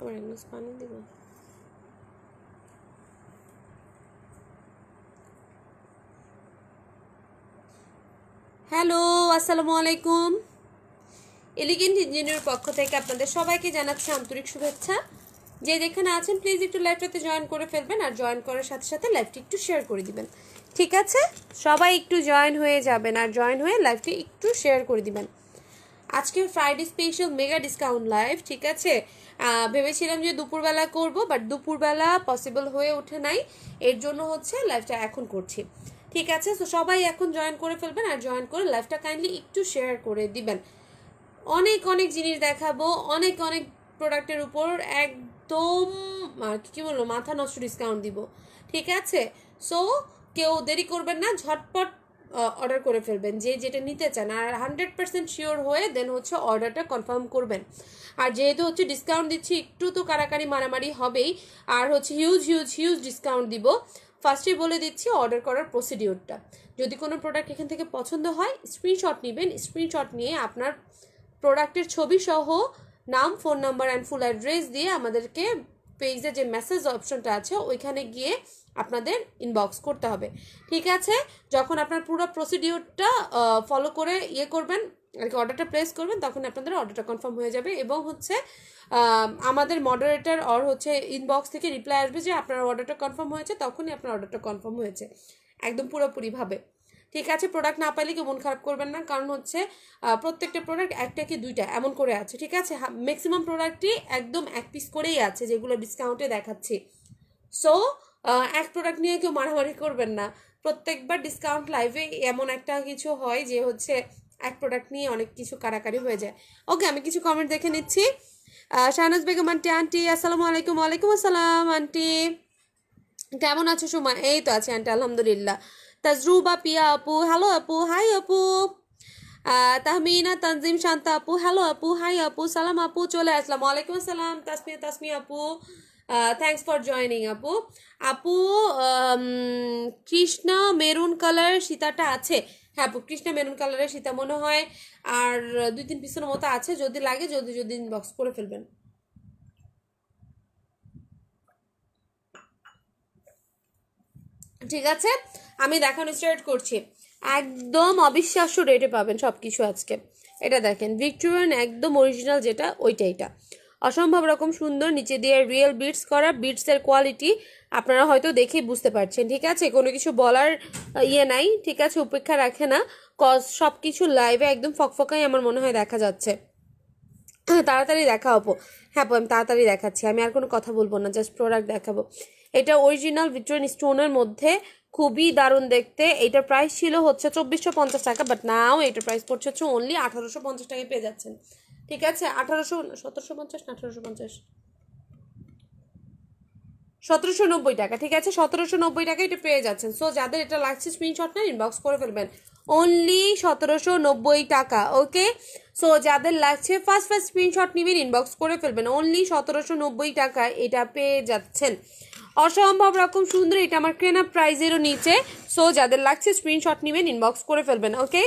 আমার এক গ্লাস পানি দিব। হ্যালো, আসসালামু আলাইকুম। এলিগেন্ট ইঞ্জিনিয়ারের পক্ষ থেকে আপনাদের সবাইকে জানাচ্ছি আন্তরিক শুভেচ্ছা। যে যেখানে আছেন প্লিজ একটু লাইভটাতে জয়েন করে ফেলবেন, আর জয়েন করার সাথে সাথে লাইভটি একটু শেয়ার করে দিবেন। ঠিক আছে, সবাই একটু জয়েন হয়ে যাবেন আর জয়েন হয়ে লাইভটি একটু শেয়ার করে দিবেন। আজকে Friday special mega discount live. ঠিক আছে, ভেবেছিলাম যে দুপুরবেলা করব, বাট দুপুরবেলা পসিবল হয়ে ওঠে নাই, এর জন্য হচ্ছে লাইভটা এখন করছি। ঠিক আছে, তো সবাই এখন জয়েন করে ফেলবেন আর জয়েন করে লাইভটা কাইন্ডলি একটু শেয়ার করে দিবেন। অনেক অনেক জিনিস দেখাবো, অনেক অনেক প্রোডাক্টের উপর একদম কি বলবো মাথা নষ্ট ডিসকাউন্ট দিব। ঠিক আছে, সো কেউ দেরি করবেন না, ঝটপট অর্ডার করে ফেলবেন যে যেটা নিতে চান, আর 100% শিওর হয়ে দেন হচ্ছে অর্ডারটা কনফার্ম করবেন। আর যেহেতু হচ্ছে ডিসকাউন্ট দিচ্ছি, একটু তো কারাকারি মারামারি হবেই, আর হচ্ছে হিউজ হিউজ হিউজ ডিসকাউন্ট দিব। ফার্স্টেই বলে দিচ্ছি অর্ডার করার প্রসিডিওরটা। যদি কোনো প্রোডাক্ট এখান থেকে পছন্দ হয়, স্ক্রিনশট নেবেন। স্ক্রিনশট নিয়ে আপনার প্রোডাক্টের ছবি সহ নাম, phone number and full address দিয়ে আমাদেরকে পেজে যে মেসেজ অপশনটা আছে ওইখানে গিয়ে আপনাদের ইনবক্স করতে হবে। ঠিক আছে, যখন আপনার পুরো প্রসিডিওরটা ফলো করে করবেন আর কি, অর্ডারটা প্লেস করবেন, তখন আপনাদের অর্ডারটা কনফার্ম হয়ে যাবে এবং হচ্ছে আমাদের মডারেটর আর হচ্ছে ইনবক্স থেকে রিপ্লাই আসবে যে আপনার অর্ডারটা কনফার্ম হয়েছে, তখনই আপনার অর্ডারটা কনফার্ম হয়েছে একদম পুরোপুরিভাবে। ঠিক আছে, প্রোডাক্ট না পাইলে কেউ মন খারাপ করবেন না, কারণ হচ্ছে প্রত্যেকটা প্রোডাক্ট একটা কি দুইটা এমন করে আছে। ঠিক আছে, ম্যাক্সিমাম প্রোডাক্টই একদম এক পিস করেই আছে যেগুলো ডিসকাউন্টে দেখাচ্ছি। সো এক প্রোডাক্ট নিয়ে কেউ মারামারি করবেন না। প্রত্যেকবার ডিসকাউন্ট লাইভে এমন একটা কিছু হয় যে হচ্ছে এক প্রোডাক্ট নিয়ে অনেক কিছু কারাকারি হয়ে যায়। ওকে, আমি কিছু কমেন্ট দেখে নিচ্ছি। শাহনাজ বেগম আন্টি, আন্টি আসসালামু আলাইকুম। ওয়ালাইকুম আসসালাম আন্টি, কেমন আছো সুমা? এই তো আছি আন্টি, আলহামদুলিল্লাহ। তাজরুবা পিয়া আপু, হ্যালো আপু, হাই আপু। তাহমিনা তানজিম শান্তা আপু, হ্যালো আপু, হাই আপু, সালাম আপু, চলে আসলাম। ওয়ালাইকুম আসসালাম তাসমিয়া, তাসমিয়া আপু, থ্যাংকস ফর জয়নিং আপু। আপু কৃষ্ণা মেরুন কালার সীতাটা আছে? হ্যাঁ আপু, কৃষ্ণা মেরুন কালারের সীতা মনে হয় আর 2-3 পিসের মতো আছে, যদি লাগে যদি যদি ইনবক্স করে ফেলবেন। ঠিক আছে, আমি দেখানো স্টার্ট করছি। একদম অবিশ্বাস্য রেটে পাবেন সব কিছু আজকে। এটা দেখেন, ভিক্টোরিয়ান একদম অরিজিনাল যেটা ওইটা, এটা অসম্ভব রকম সুন্দর, নিচে দিয়ে রিয়েল বিটস করা। বিটসের কোয়ালিটি আপনারা হয়তো দেখেই বুঝতে পারছেন। ঠিক আছে, কোনো কিছু বলার নাই। ঠিক আছে, উপেক্ষা রাখে না, কজ সব কিছু লাইভে একদম ফকফকাই আমার মনে হয় দেখা যাচ্ছে। তাড়াতাড়ি দেখা আপু। হ্যাঁ আপু, আমি তাড়াতাড়ি দেখাচ্ছি, আমি আর কোনো কথা বলবো না, জাস্ট প্রোডাক্ট দেখাবো। এটা অরিজিনাল ভিক্টোরিয়ান স্টোনের মধ্যে, খুবই দারুণ দেখতে। এইটার প্রাইস ছিল হচ্ছে 2450 টাকা, বাট নাও এটার প্রাইস পড়ছে হচ্ছে অনলি 1850 টাকায় পেয়ে যাচ্ছেন। ঠিক আছে, 1750 না 1850, 1790 টাকা। ঠিক আছে, 1790 টাকা এটা পেয়ে যাচ্ছেন। সো যাদের এটা লাগছে স্ক্রিনশট না ইনবক্স করে ফেলবেন, অনলি 1790 টাকা। ওকে, সো যাদের লাগছে ফার্স্ট স্ক্রিনশট নিবেন, ইনবক্স করে ফেলবেন, অনলি 1790 টাকা এটা পেয়ে যাচ্ছেন। অসম্ভব রকম সুন্দর, এটা আমার কেনা প্রাইজেরও নিচে। সো যাদের লাগছে স্ক্রিনশট নিবেন, ইনবক্স করে ফেলবেন। ওকে,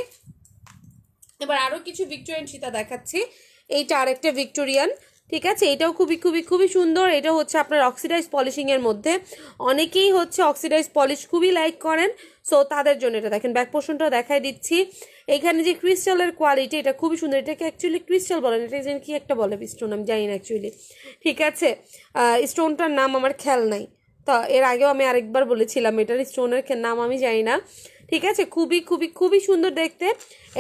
এবার আরও কিছু ভিক্টোরিয়ান সীতা দেখাচ্ছি। এইটা আরেকটা ভিক্টোরিয়ান। ঠিক আছে, এটাও খুবই খুবই খুবই সুন্দর। এটা হচ্ছে আপনার অক্সিডাইজ পলিশিংয়ের মধ্যে, অনেকেই হচ্ছে অক্সিডাইজ পলিশ খুবই লাইক করেন, সো তাদের জন্য এটা দেখেন। ব্যাক পোর্শনটাও দেখাই দিচ্ছি। এখানে যে ক্রিস্টালের কোয়ালিটি, এটা খুবই সুন্দর। এটাকে অ্যাকচুয়ালি ক্রিস্টাল বলেন, এটা যেন কি একটা বলে স্টোন, আমি জানি না অ্যাকচুয়ালি। ঠিক আছে, স্টোনটার নাম আমার খেয়াল নাই, তো এর আগেও আমি আরেকবার বলেছিলাম এটার স্টোনের নাম আমি জানি না। ঠিক আছে, খুবই খুবই খুবই সুন্দর দেখতে।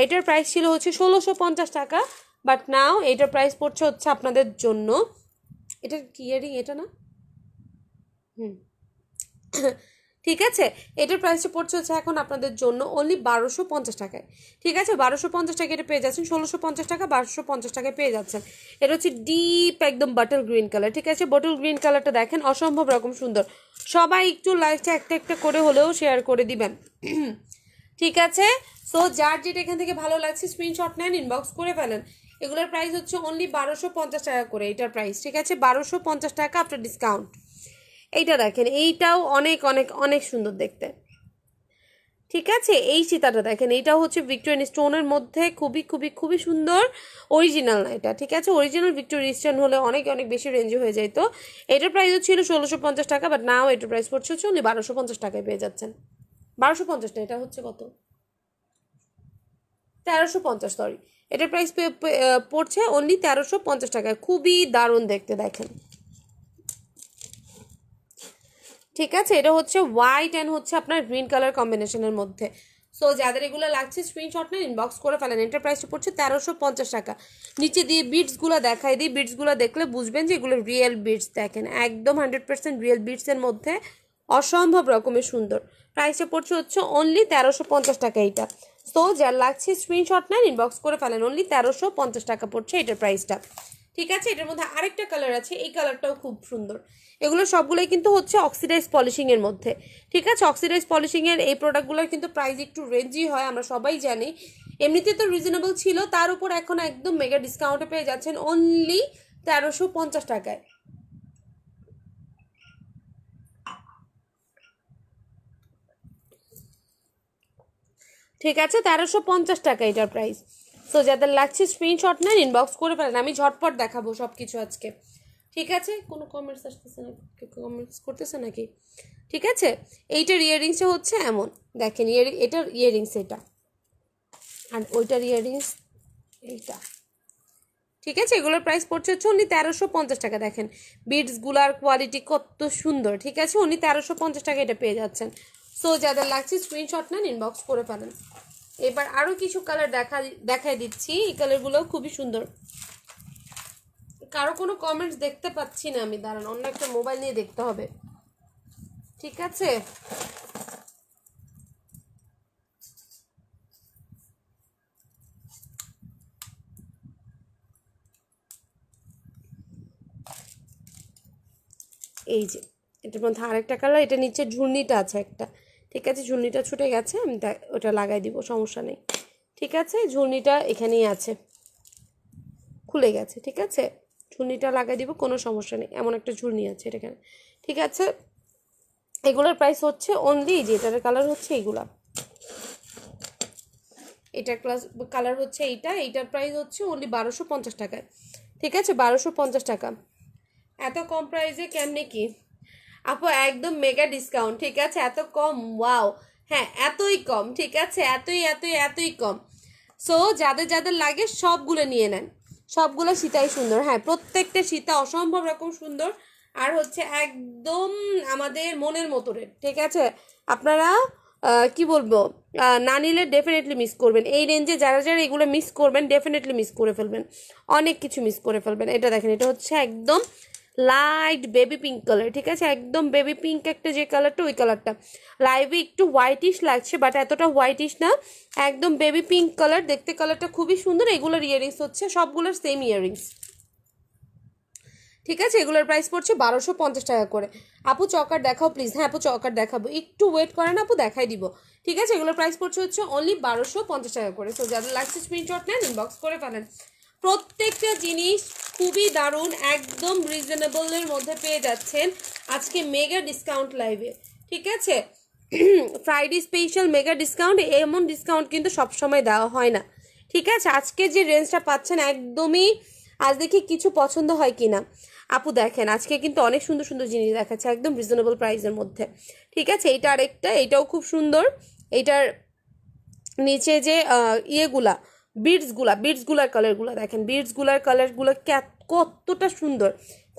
এটার প্রাইস ছিল হচ্ছে 1650 টাকা, বাট নাও এটার প্রাইস পড়ছে হচ্ছে আপনাদের জন্য, এটার কি ইয়ারিং এটা না, ঠিক আছে, এটার প্রাইসটা পড়ছে হচ্ছে এখন আপনাদের জন্য অনলি 1250 টাকায়। ঠিক আছে, 1250 টাকা এটা পেয়ে যাচ্ছেন, 1650 টাকা 1250 টাকায় পেয়ে যাচ্ছেন। এটা হচ্ছে ডিপ একদম বাটল গ্রিন কালার। ঠিক আছে, বটল গ্রিন কালারটা দেখেন, অসম্ভব রকম সুন্দর। সবাই একটু লাইভটা একটা একটা করে হলেও শেয়ার করে দিবেন। ঠিক আছে, সো যার যেটা এখান থেকে ভালো লাগছে স্ক্রিনশট নেন, ইনবক্স করে ফেলেন। এগুলোর প্রাইস হচ্ছে অনলি 1250 টাকা করে এটার প্রাইস। ঠিক আছে, 1250 টাকা আফটার ডিসকাউন্ট। এইটা দেখেন, এইটাও অনেক অনেক অনেক সুন্দর দেখতে। ঠিক আছে, এই সীতাটা দেখেন, এইটা হচ্ছে ভিক্টোরিয়ান স্টোনের মধ্যে খুবই খুবই খুবই সুন্দর, অরিজিনাল না এটা, ঠিক আছে, অরিজিনাল ভিক্টোরিয়ান স্টোন হলে অনেক অনেক বেশি রেঞ্জে হয়ে যেত। এটার প্রাইসও ছিল 1650 টাকা, বাট নাও এটার প্রাইস পড়ছে হচ্ছে only 1250 টাকায় পেয়ে যাচ্ছেন। 1250 না, এটা হচ্ছে কত, 1350, সরি, এটার প্রাইস পড়ছে অনলি 1350 টাকায়। খুবই দারুণ দেখতে, দেখেন, ঠিক আছে। এটা হচ্ছে হোয়াইট অ্যান্ড হচ্ছে আপনার গ্রিন কালার কম্বিনেশনের মধ্যে। সো যাদের এগুলো লাগছে স্ক্রিনশট নেন, ইনবক্স করে ফেলেন। এটার প্রাইসটা পড়ছে 1350 টাকা। নিচে দিয়ে বিটসগুলো দেখাই দিই, বিটসগুলো দেখলে বুঝবেন যে এগুলো রিয়েল বিটস। দেখেন একদম 100% রিয়েল বিটসের মধ্যে, অসম্ভব রকমের সুন্দর। প্রাইসটা পড়ছে হচ্ছে অনলি 1350 টাকা এইটা। সো যার লাগছে স্ক্রিনশট নেন, ইনবক্স করে ফেলেন। অনলি 1350 টাকা পড়ছে এটার প্রাইসটা, ঠিক আছে। এটার মধ্যে আরেকটা কালার আছে, এই কালারটাও খুব সুন্দর। এগুলো সবগুলোই কিন্তু হচ্ছে অক্সিডাইজ পলিশিংয়ের মধ্যে, ঠিক আছে। অক্সিডাইজ পলিশিংয়ের এই প্রোডাক্টগুলোর কিন্তু প্রাইস একটু রেঞ্জই হয়, আমরা সবাই জানি। এমনিতে তো রিজনেবল ছিল, তার উপর এখন একদম মেগা ডিসকাউন্টে পেয়ে যাচ্ছেন অনলি 1350 টাকায়। ঠিক আছে, 1350 টাকা এটার প্রাইস। সো যাদের লাগছে স্ক্রিনশট নেন, ইনবক্স করে ফেলেন। আমি ঝটপট দেখাবো সব কিছু আজকে, ঠিক আছে। কোনো কমেন্টস আসতেছে না, কমেন্টস করতেছে নাকি? ঠিক আছে, এইটার ইয়াররিংসটা হচ্ছে এমন, দেখেন এটার ইয়াররিংস এটা, আর ওইটার ইয়াররিংস এইটা, ঠিক আছে। এগুলোর প্রাইস পড়ছে হচ্ছে উনি 1350 টাকা। দেখেন বিডসগুলার কোয়ালিটি কত সুন্দর, ঠিক আছে। উনি 1350 টাকা এটা পেয়ে যাচ্ছেন। সো যাদের লাগছে স্ক্রিনশট নেন, ইনবক্স করে ফেলেন। এবার আরও কিছু কালার দেখাই দিচ্ছি, এই কালারগুলোও খুবই সুন্দর। কারো কোনো কমেন্টস দেখতে পাচ্ছি না আমি, দাঁড়ান অন্য একটা মোবাইল নিয়ে দেখতে হবে, ঠিক আছে। এই যে এটার মধ্যে আরেকটা কালার, এটা নিচে ঝুর্নিটা আছে একটা, ঠিক আছে। ঝুর্নিটা ছুটে গেছে, আমি ওটা লাগাই দিব, সমস্যা নেই, ঠিক আছে। ঝুর্নিটা এখানেই আছে, খুলে গেছে, ঠিক আছে। ঝুর্নিটা লাগাই দিব, কোনো সমস্যা নেই। এমন একটা ঝুর্নি আছে এটা এখানে, ঠিক আছে। এগুলোর প্রাইস হচ্ছে অনলি, যে এটার কালার হচ্ছে এইগুলা, এটার কালার হচ্ছে এইটা, এইটার প্রাইস হচ্ছে অনলি 1250 টাকায়, ঠিক আছে। 1250 টাকা, এত কম প্রাইসে কেমনে কি আপু? একদম মেগা ডিসকাউন্ট, ঠিক আছে, এত কম, ওয়াও, হ্যাঁ এতই কম, ঠিক আছে, এতই এতই এতই কম। সো যাদের যাদের লাগে সবগুলো নিয়ে নেন, সবগুলো সীতাই সুন্দর, হ্যাঁ প্রত্যেকটা সীতা অসম্ভব রকম সুন্দর, আর হচ্ছে একদম আমাদের মনের মতো রেট, ঠিক আছে। আপনারা কি বলবো, না নিলে ডেফিনেটলি মিস করবেন। এই রেঞ্জে যারা যারা এগুলো মিস করবেন, ডেফিনেটলি মিস করে ফেলবেন, অনেক কিছু মিস করে ফেলবেন। এটা দেখেন, এটা হচ্ছে একদম লাইট বেবি পিঙ্ক কালার, ঠিক আছে, একদম বেবি পিঙ্ক একটা যে কালারটা, ওই কালারটা। লাইভে একটু হোয়াইটিশ লাগছে, বাট এতটা হোয়াইটিশ না, একদম বেবি পিঙ্ক কালার, দেখতে কালারটা খুবই সুন্দর। এগুলোর ইয়াররিংস হচ্ছে সবগুলোর সেম ইয়াররিংস, ঠিক আছে। এগুলোর প্রাইস পড়ছে 1250 টাকা করে। আপু চকার দেখাও প্লিজ। হ্যাঁ আপু চকার দেখাবো, একটু ওয়েট করেন আপু, দেখাই দিব, ঠিক আছে। এগুলোর প্রাইস পড়ছে হচ্ছে অনলি 1250 টাকা করে। সো যাদের লাগছে স্ক্রিনশট নেন, ইনবক্স করে ফেলেন। প্রত্যেকটা জিনিস খুবই দারুণ, একদম রিজনেবলের মধ্যে পেয়ে যাচ্ছেন আজকে মেগা ডিসকাউন্ট লাইভে, ঠিক আছে। ফ্রাইডে স্পেশাল মেগা ডিসকাউন্ট, এমন ডিসকাউন্ট কিন্তু সবসময় দেওয়া হয় না, ঠিক আছে। আজকে যে রেঞ্জটা পাচ্ছেন একদমই, আজ দেখি কিছু পছন্দ হয় কি না। আপু দেখেন আজকে কিন্তু অনেক সুন্দর সুন্দর জিনিস দেখাচ্ছে একদম রিজনেবল প্রাইসের মধ্যে, ঠিক আছে। এইটা আরেকটা, এইটাও খুব সুন্দর। এইটার নিচে যে ইয়েগুলা বিডসগুলার কালারগুলো দেখেন, বিডসগুলার কালারগুলো কতটা সুন্দর,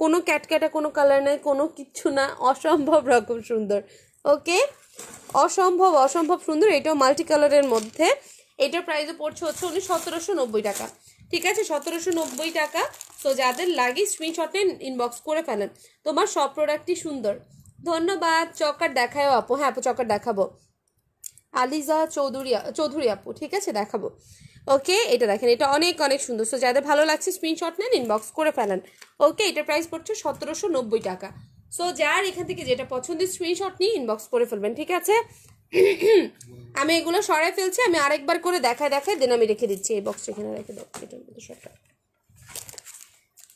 কোনো ক্যাটক্যাটা কোনো কালার নেই, কোনো কিচ্ছু না, অসম্ভব রকম সুন্দর, ওকে, অসম্ভব অসম্ভব সুন্দর। এটাও মাল্টি কালারের মধ্যে, এটার প্রাইসও পড়ছে হচ্ছে উনি 1790 টাকা, ঠিক আছে, 1790 টাকা। তো যাদের লাগে স্ক্রিনশট নিয়ে ইনবক্স করে ফেলেন, তোমার সব প্রোডাক্টই সুন্দর। ধন্যবাদ। চকার দেখায়ও আপু, হ্যাঁ আপু চকার দেখাবো, আলিজা চৌধুরী আপু, ঠিক আছে দেখাবো, ওকে। এটা দেখেন, এটা অনেক অনেক সুন্দর। সো যাদের ভালো লাগছে স্ক্রিনশট নেন, ইনবক্স করে ফেলেন, ওকে। এটার প্রাইস পড়ছে 1790 টাকা। সো যার এখান থেকে যেটা পছন্দের স্ক্রিনশট নিয়ে ইনবক্স করে ফেলবেন, ঠিক আছে। আমি এগুলো সরাই ফেলছি, আমি আরেকবার করে দেখায় দেন আমি রেখে দিচ্ছি এই বক্স, এখানে রেখে দাও, এটার মধ্যে সরটা,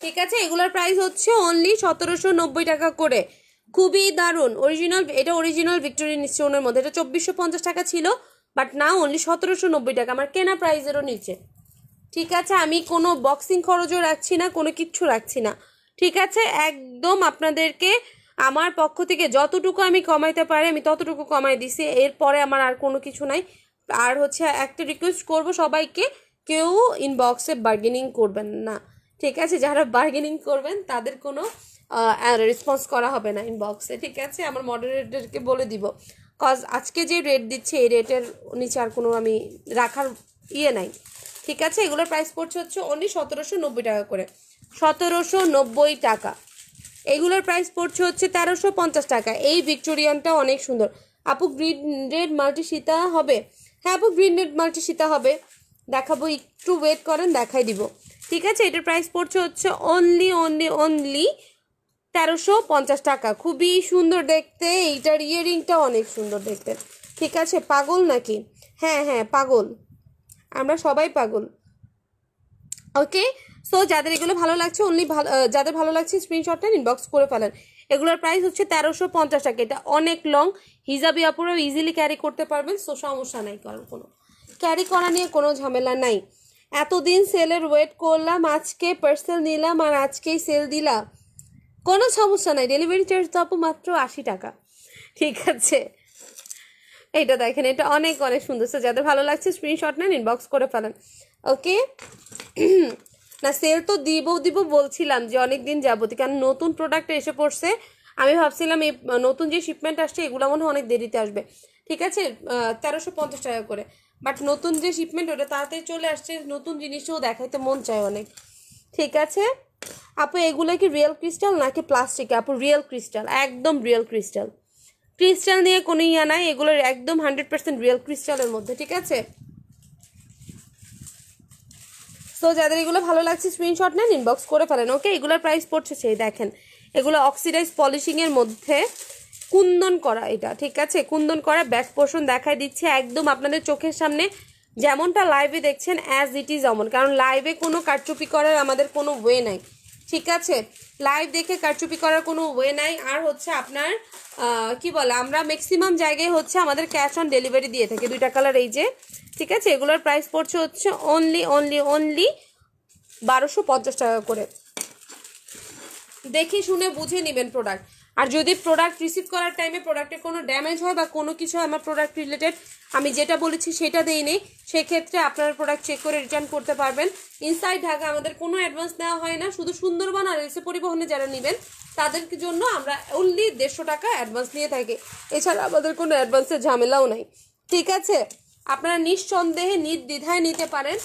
ঠিক আছে। এগুলোর প্রাইস হচ্ছে অনলি 1790 টাকা করে। খুবই দারুণ অরিজিনাল, এটা অরিজিনাল ভিক্টোরিয়ান স্টোনের মধ্যে। এটা 2450 টাকা ছিল, বাট না অনলি 1790 টাকা, আমার কেনা প্রাইসেরও নিচে। ঠিক আছে, আমি কোনো বক্সিং খরচও রাখছি না, কোনো কিচ্ছু রাখছি না। ঠিক আছে, একদম আপনাদেরকে আমার পক্ষ থেকে যতটুকু আমি কমাইতে পারি আমি ততটুকু কমাই দিছি, এরপরে আমার আর কোনো কিছু নাই। আর হচ্ছে একটা রিকোয়েস্ট করব সবাইকে, কেউ ইনবক্সে বার্গেনিং করবেন না। ঠিক আছে, যারা বার্গেনিং করবেন তাদের কোনো রেসপন্স করা হবে না ইনবক্সে। ঠিক আছে, আমার মডারেটরকে বলে দিব, কজ আজকে যে রেট দিচ্ছে এই রেটের নিচে আর কোনো আমি রাখার ইয়ে নাই। ঠিক আছে, এগুলোর প্রাইস পড়ছে হচ্ছে অনলি 1790 টাকা করে, 1790 টাকা। এগুলোর প্রাইস পড়ছে হচ্ছে 1350 টাকা। এই ভিক্টোরিয়ানটা অনেক সুন্দর। আপু গ্রিন রেড মাল্টি সীতা হবে? হ্যাঁ আপু, গ্রিন রেড মাল্টি সীতা হবে, দেখাবো, একটু ওয়েট করেন দেখাই দিব। ঠিক আছে, এটার প্রাইস পড়ছে হচ্ছে অনলি 1350 টাকা। খুবই সুন্দর দেখতে, এইটার ইয়ারিংটা অনেক সুন্দর দেখতে। ঠিক আছে, পাগল নাকি? হ্যাঁ হ্যাঁ পাগল, আমরা সবাই পাগল। ওকে, সো যাদের এগুলো ভালো লাগছে অনলি যাদের ভালো লাগছে স্ক্রিনশটটা ইনবক্স করে ফেলেন। এগুলোর প্রাইস হচ্ছে 1350 টাকা। এটা অনেক লং, হিজাবি আপুরাও ইজিলি ক্যারি করতে পারবেন, সো সমস্যা নাই, কারণ কোনো ক্যারি করা নিয়ে কোনো ঝামেলা নাই। এতদিন সেলের ওয়েট করলাম, আজকে পার্সেল নিলাম আর আজকেই সেল দিলাম, কোনো সমস্যা নাই। ডেলিভারি চার্জ তো আপু মাত্র 80 টাকা। ঠিক আছে, এইটা দেখেন, এটা অনেক অনেক সুন্দর। যাদের ভালো লাগছে স্ক্রিনশট নেন, ইনবক্স করে ফেলেন। ওকে, না সেল তো দিব বলছিলাম যে অনেক দিন যাবত, কারণ নতুন প্রোডাক্ট এসে পড়ছে। আমি ভাবছিলাম এই নতুন যে শিপমেন্ট আসছে এগুলো মনে হয় অনেক দেরিতে আসবে। ঠিক আছে, 1350 টাকা করে, বাট নতুন যে শিপমেন্ট ওটা তাড়াতাড়ি চলে আসছে। নতুন জিনিসও দেখাইতে মন চায় অনেক। ঠিক আছে আপু, এগুলো কি রিয়েল ক্রিস্টাল নাকি প্লাস্টিক? আপু রিয়েল ক্রিস্টাল, একদম রিয়েল ক্রিস্টাল। ক্রিস্টাল নিয়ে কোনো ইয়া নাই, এগুলোর একদম 100% রিয়েল ক্রিস্টালের মধ্যে। ঠিক আছে, সো যাদের এগুলো ভালো লাগছে স্ক্রিনশট নেন, ইনবক্স করে ফেলেন। ওকে, এগুলোর প্রাইস পড়ছে সেই দেখেন, এগুলো অক্সিডাইজ পলিশিংয়ের মধ্যে কুন্দন করা এটা। ঠিক আছে, কুন্দন করা। ব্যাক পোর্শন দেখাই দিচ্ছে একদম আপনাদের চোখের সামনে, যেমনটা লাইভে দেখছেন অ্যাজ ইট ইজ অমন, কারণ লাইভে কোনো কারচুপি করার আমাদের কোনো ওয়ে নাই। ঠিক আছে, লাইভ দেখে কারচুপি করার কোনো ওয়ে নাই। আর হচ্ছে আপনার কি বলে, আমরা ম্যাক্সিমাম জায়গায় হচ্ছে আমাদের ক্যাশ অন ডেলিভারি দিয়ে থাকি। দুইটা কালার এই যে। ঠিক আছে, এগুলোর প্রাইস পড়ছে হচ্ছে অনলি 1250 টাকা করে। দেখে শুনে বুঝে নেবেন প্রোডাক্ট। আর যদি প্রোডাক্ট রিসিভ করার টাইমে প্রোডাক্টের কোনো ড্যামেজ হয় বা কোনো কিছু হয়, আমার প্রোডাক্ট রিলেটেড আমি যেটা বলেছি সেটা দেই নেই, সেক্ষেত্রে আপনারা প্রোডাক্ট চেক করে রিটার্ন করতে পারবেন। ইনসাইড ঢাকা আমাদের কোনো অ্যাডভান্স নেওয়া হয় না, শুধু সুন্দরবন আর এসে পরিবহনে যারা নেবেন তাদের জন্য আমরা অনলি 150 টাকা অ্যাডভান্স নিয়ে থাকি। এছাড়া আমাদের কোনো অ্যাডভান্সের ঝামেলাও নাই। ঠিক আছে, আপনারা নিঃসন্দেহে নির্দ্বিধায় নিতে পারেন।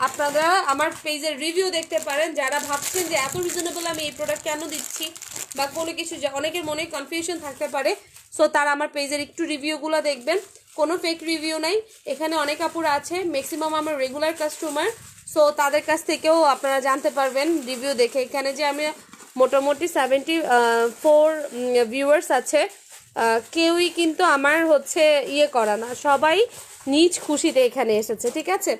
আপনারা আমার পেজের রিভিউ দেখতে পারেন। যারা ভাবছেন যে এত রিজনেবল আমি এই প্রোডাক্ট কেন দিচ্ছি বা কোনো কিছু, অনেকের মনে কনফিউশন থাকতে পারে, সো তারা আমার পেজের একটু রিভিউগুলো দেখবেন। কোনো ফেক রিভিউ নাই, এখানে অনেক আপুরা আছে, ম্যাক্সিমাম আমার রেগুলার কাস্টমার, সো তাদের কাছ থেকেও আপনারা জানতে পারবেন রিভিউ দেখে। এখানে যে আমি মোটামুটি 74 ভিউয়ার্স আছে, কেউই কিন্তু আমার হচ্ছে ইয়ে করা না, সবাই নিজ খুশিতে এখানে এসেছে। ঠিক আছে,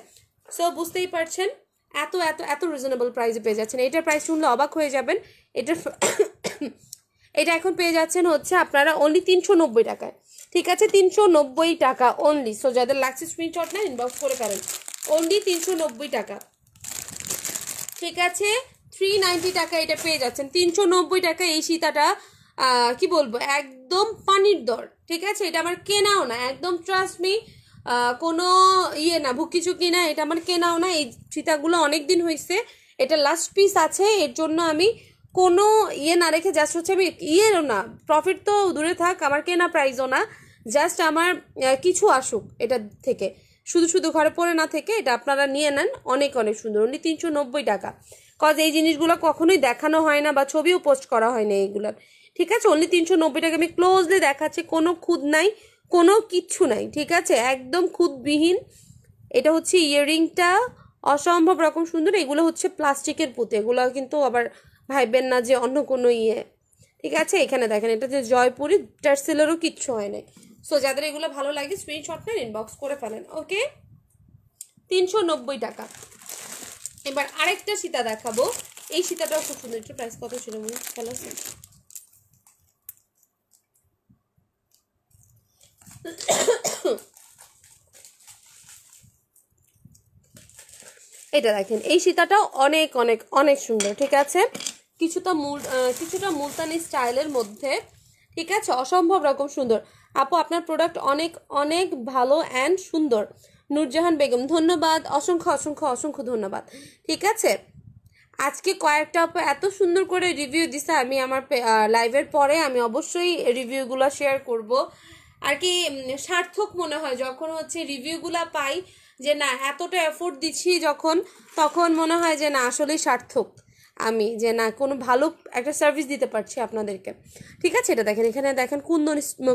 সো বুঝতেই পারছেন এত এত এত রিজনেবল প্রাইসে পেয়ে যাচ্ছেন। এটার প্রাইস শুনলে অবাক হয়ে যাবেন। এটা এখন পেয়ে যাচ্ছেন হচ্ছে আপনারা অনলি 390 টাকায়। ঠিক আছে, 390 টাকা অনলি। সো যাদের লাগছে স্ক্রিনশট না ইনবক্স করে ফেলেন, অনলি 390 টাকা। ঠিক আছে, 390 টাকা এটা পেয়ে যাচ্ছেন। 390 টাকা এই সীতাটা কি বলবো, একদম পানির দর। ঠিক আছে, এটা আমার কেনাও না, একদম ট্রাস্ট মি, কোনো ইয়ে না, ভুকি চুকি না, এটা আমার কেনাও না। এই সীতাগুলো অনেক দিন হয়েছে, এটা লাস্ট পিস আছে, এর জন্য আমি কোনো ইয়ে না রেখে জাস্ট হচ্ছে আমি ইয়েরও না, প্রফিট তো দূরে থাক, আমার কেনা প্রাইসও না, জাস্ট আমার কিছু আসুক এটা থেকে, শুধু শুধু ঘরে পড়ে না থেকে এটা আপনারা নিয়ে নেন। অনেক অনেক সুন্দর, অনলি 390 টাকা। কজ এই জিনিসগুলো কখনোই দেখানো হয় না বা ছবিও পোস্ট করা হয় না এইগুলোর। ঠিক আছে, অনলি 390 টাকা আমি ক্লোজলি দেখাচ্ছি, কোনো খুদ নাই, কোনো কিচ্ছু নাই। ঠিক আছে, একদম খুদবিহীন। এটা হচ্ছে ইয়াররিংটা অসম্ভব রকম সুন্দর। এগুলো হচ্ছে প্লাস্টিকের পুঁতি, এগুলো কিন্তু আবার ভাইবেন না যে অন্য কোনো ইয়ে। ঠিক আছে, এখানে দেখেন এটা যে জয়পুরি টার্সেলেরও কিচ্ছু হয় নাই। সো যাদের এগুলো ভালো লাগে স্ক্রিনশট নেন, ইনবক্স করে ফেলেন। ওকে, 390 টাকা। এবার আরেকটা সীতা দেখাবো, এই সীতাটাও খুব সুন্দর। একটু প্রাইস কত ছিল মনে খেলা এটা দেখেন এই সীতাটাও অনেক অনেক অনেক সুন্দর, ঠিক আছে, কিছুটা মুলতানি স্টাইলের মধ্যে, ঠিক আছে, অসম্ভব রকম সুন্দর। আপু আপনার প্রোডাক্ট অনেক অনেক ভালো অ্যান্ড সুন্দর। নূরজাহান বেগম ধন্যবাদ, অসংখ্য অসংখ্য অসংখ্য ধন্যবাদ। ঠিক আছে, আজকে কয়েকটা আপু এত সুন্দর করে রিভিউ দিছে, আমি আমার লাইভের পরে আমি অবশ্যই রিভিউগুলো শেয়ার করব। আর কি সার্থক মনে হয় যখন হচ্ছে রিভিউগুলো পাই, যে না এতটা এফোর্ট দিচ্ছি যখন, তখন মনে হয় যে না আসলেই সার্থক, আমি যে না কোনো ভালো একটা সার্ভিস দিতে পারছি আপনাদেরকে। ঠিক আছে, এটা দেখেন, এখানে দেখেন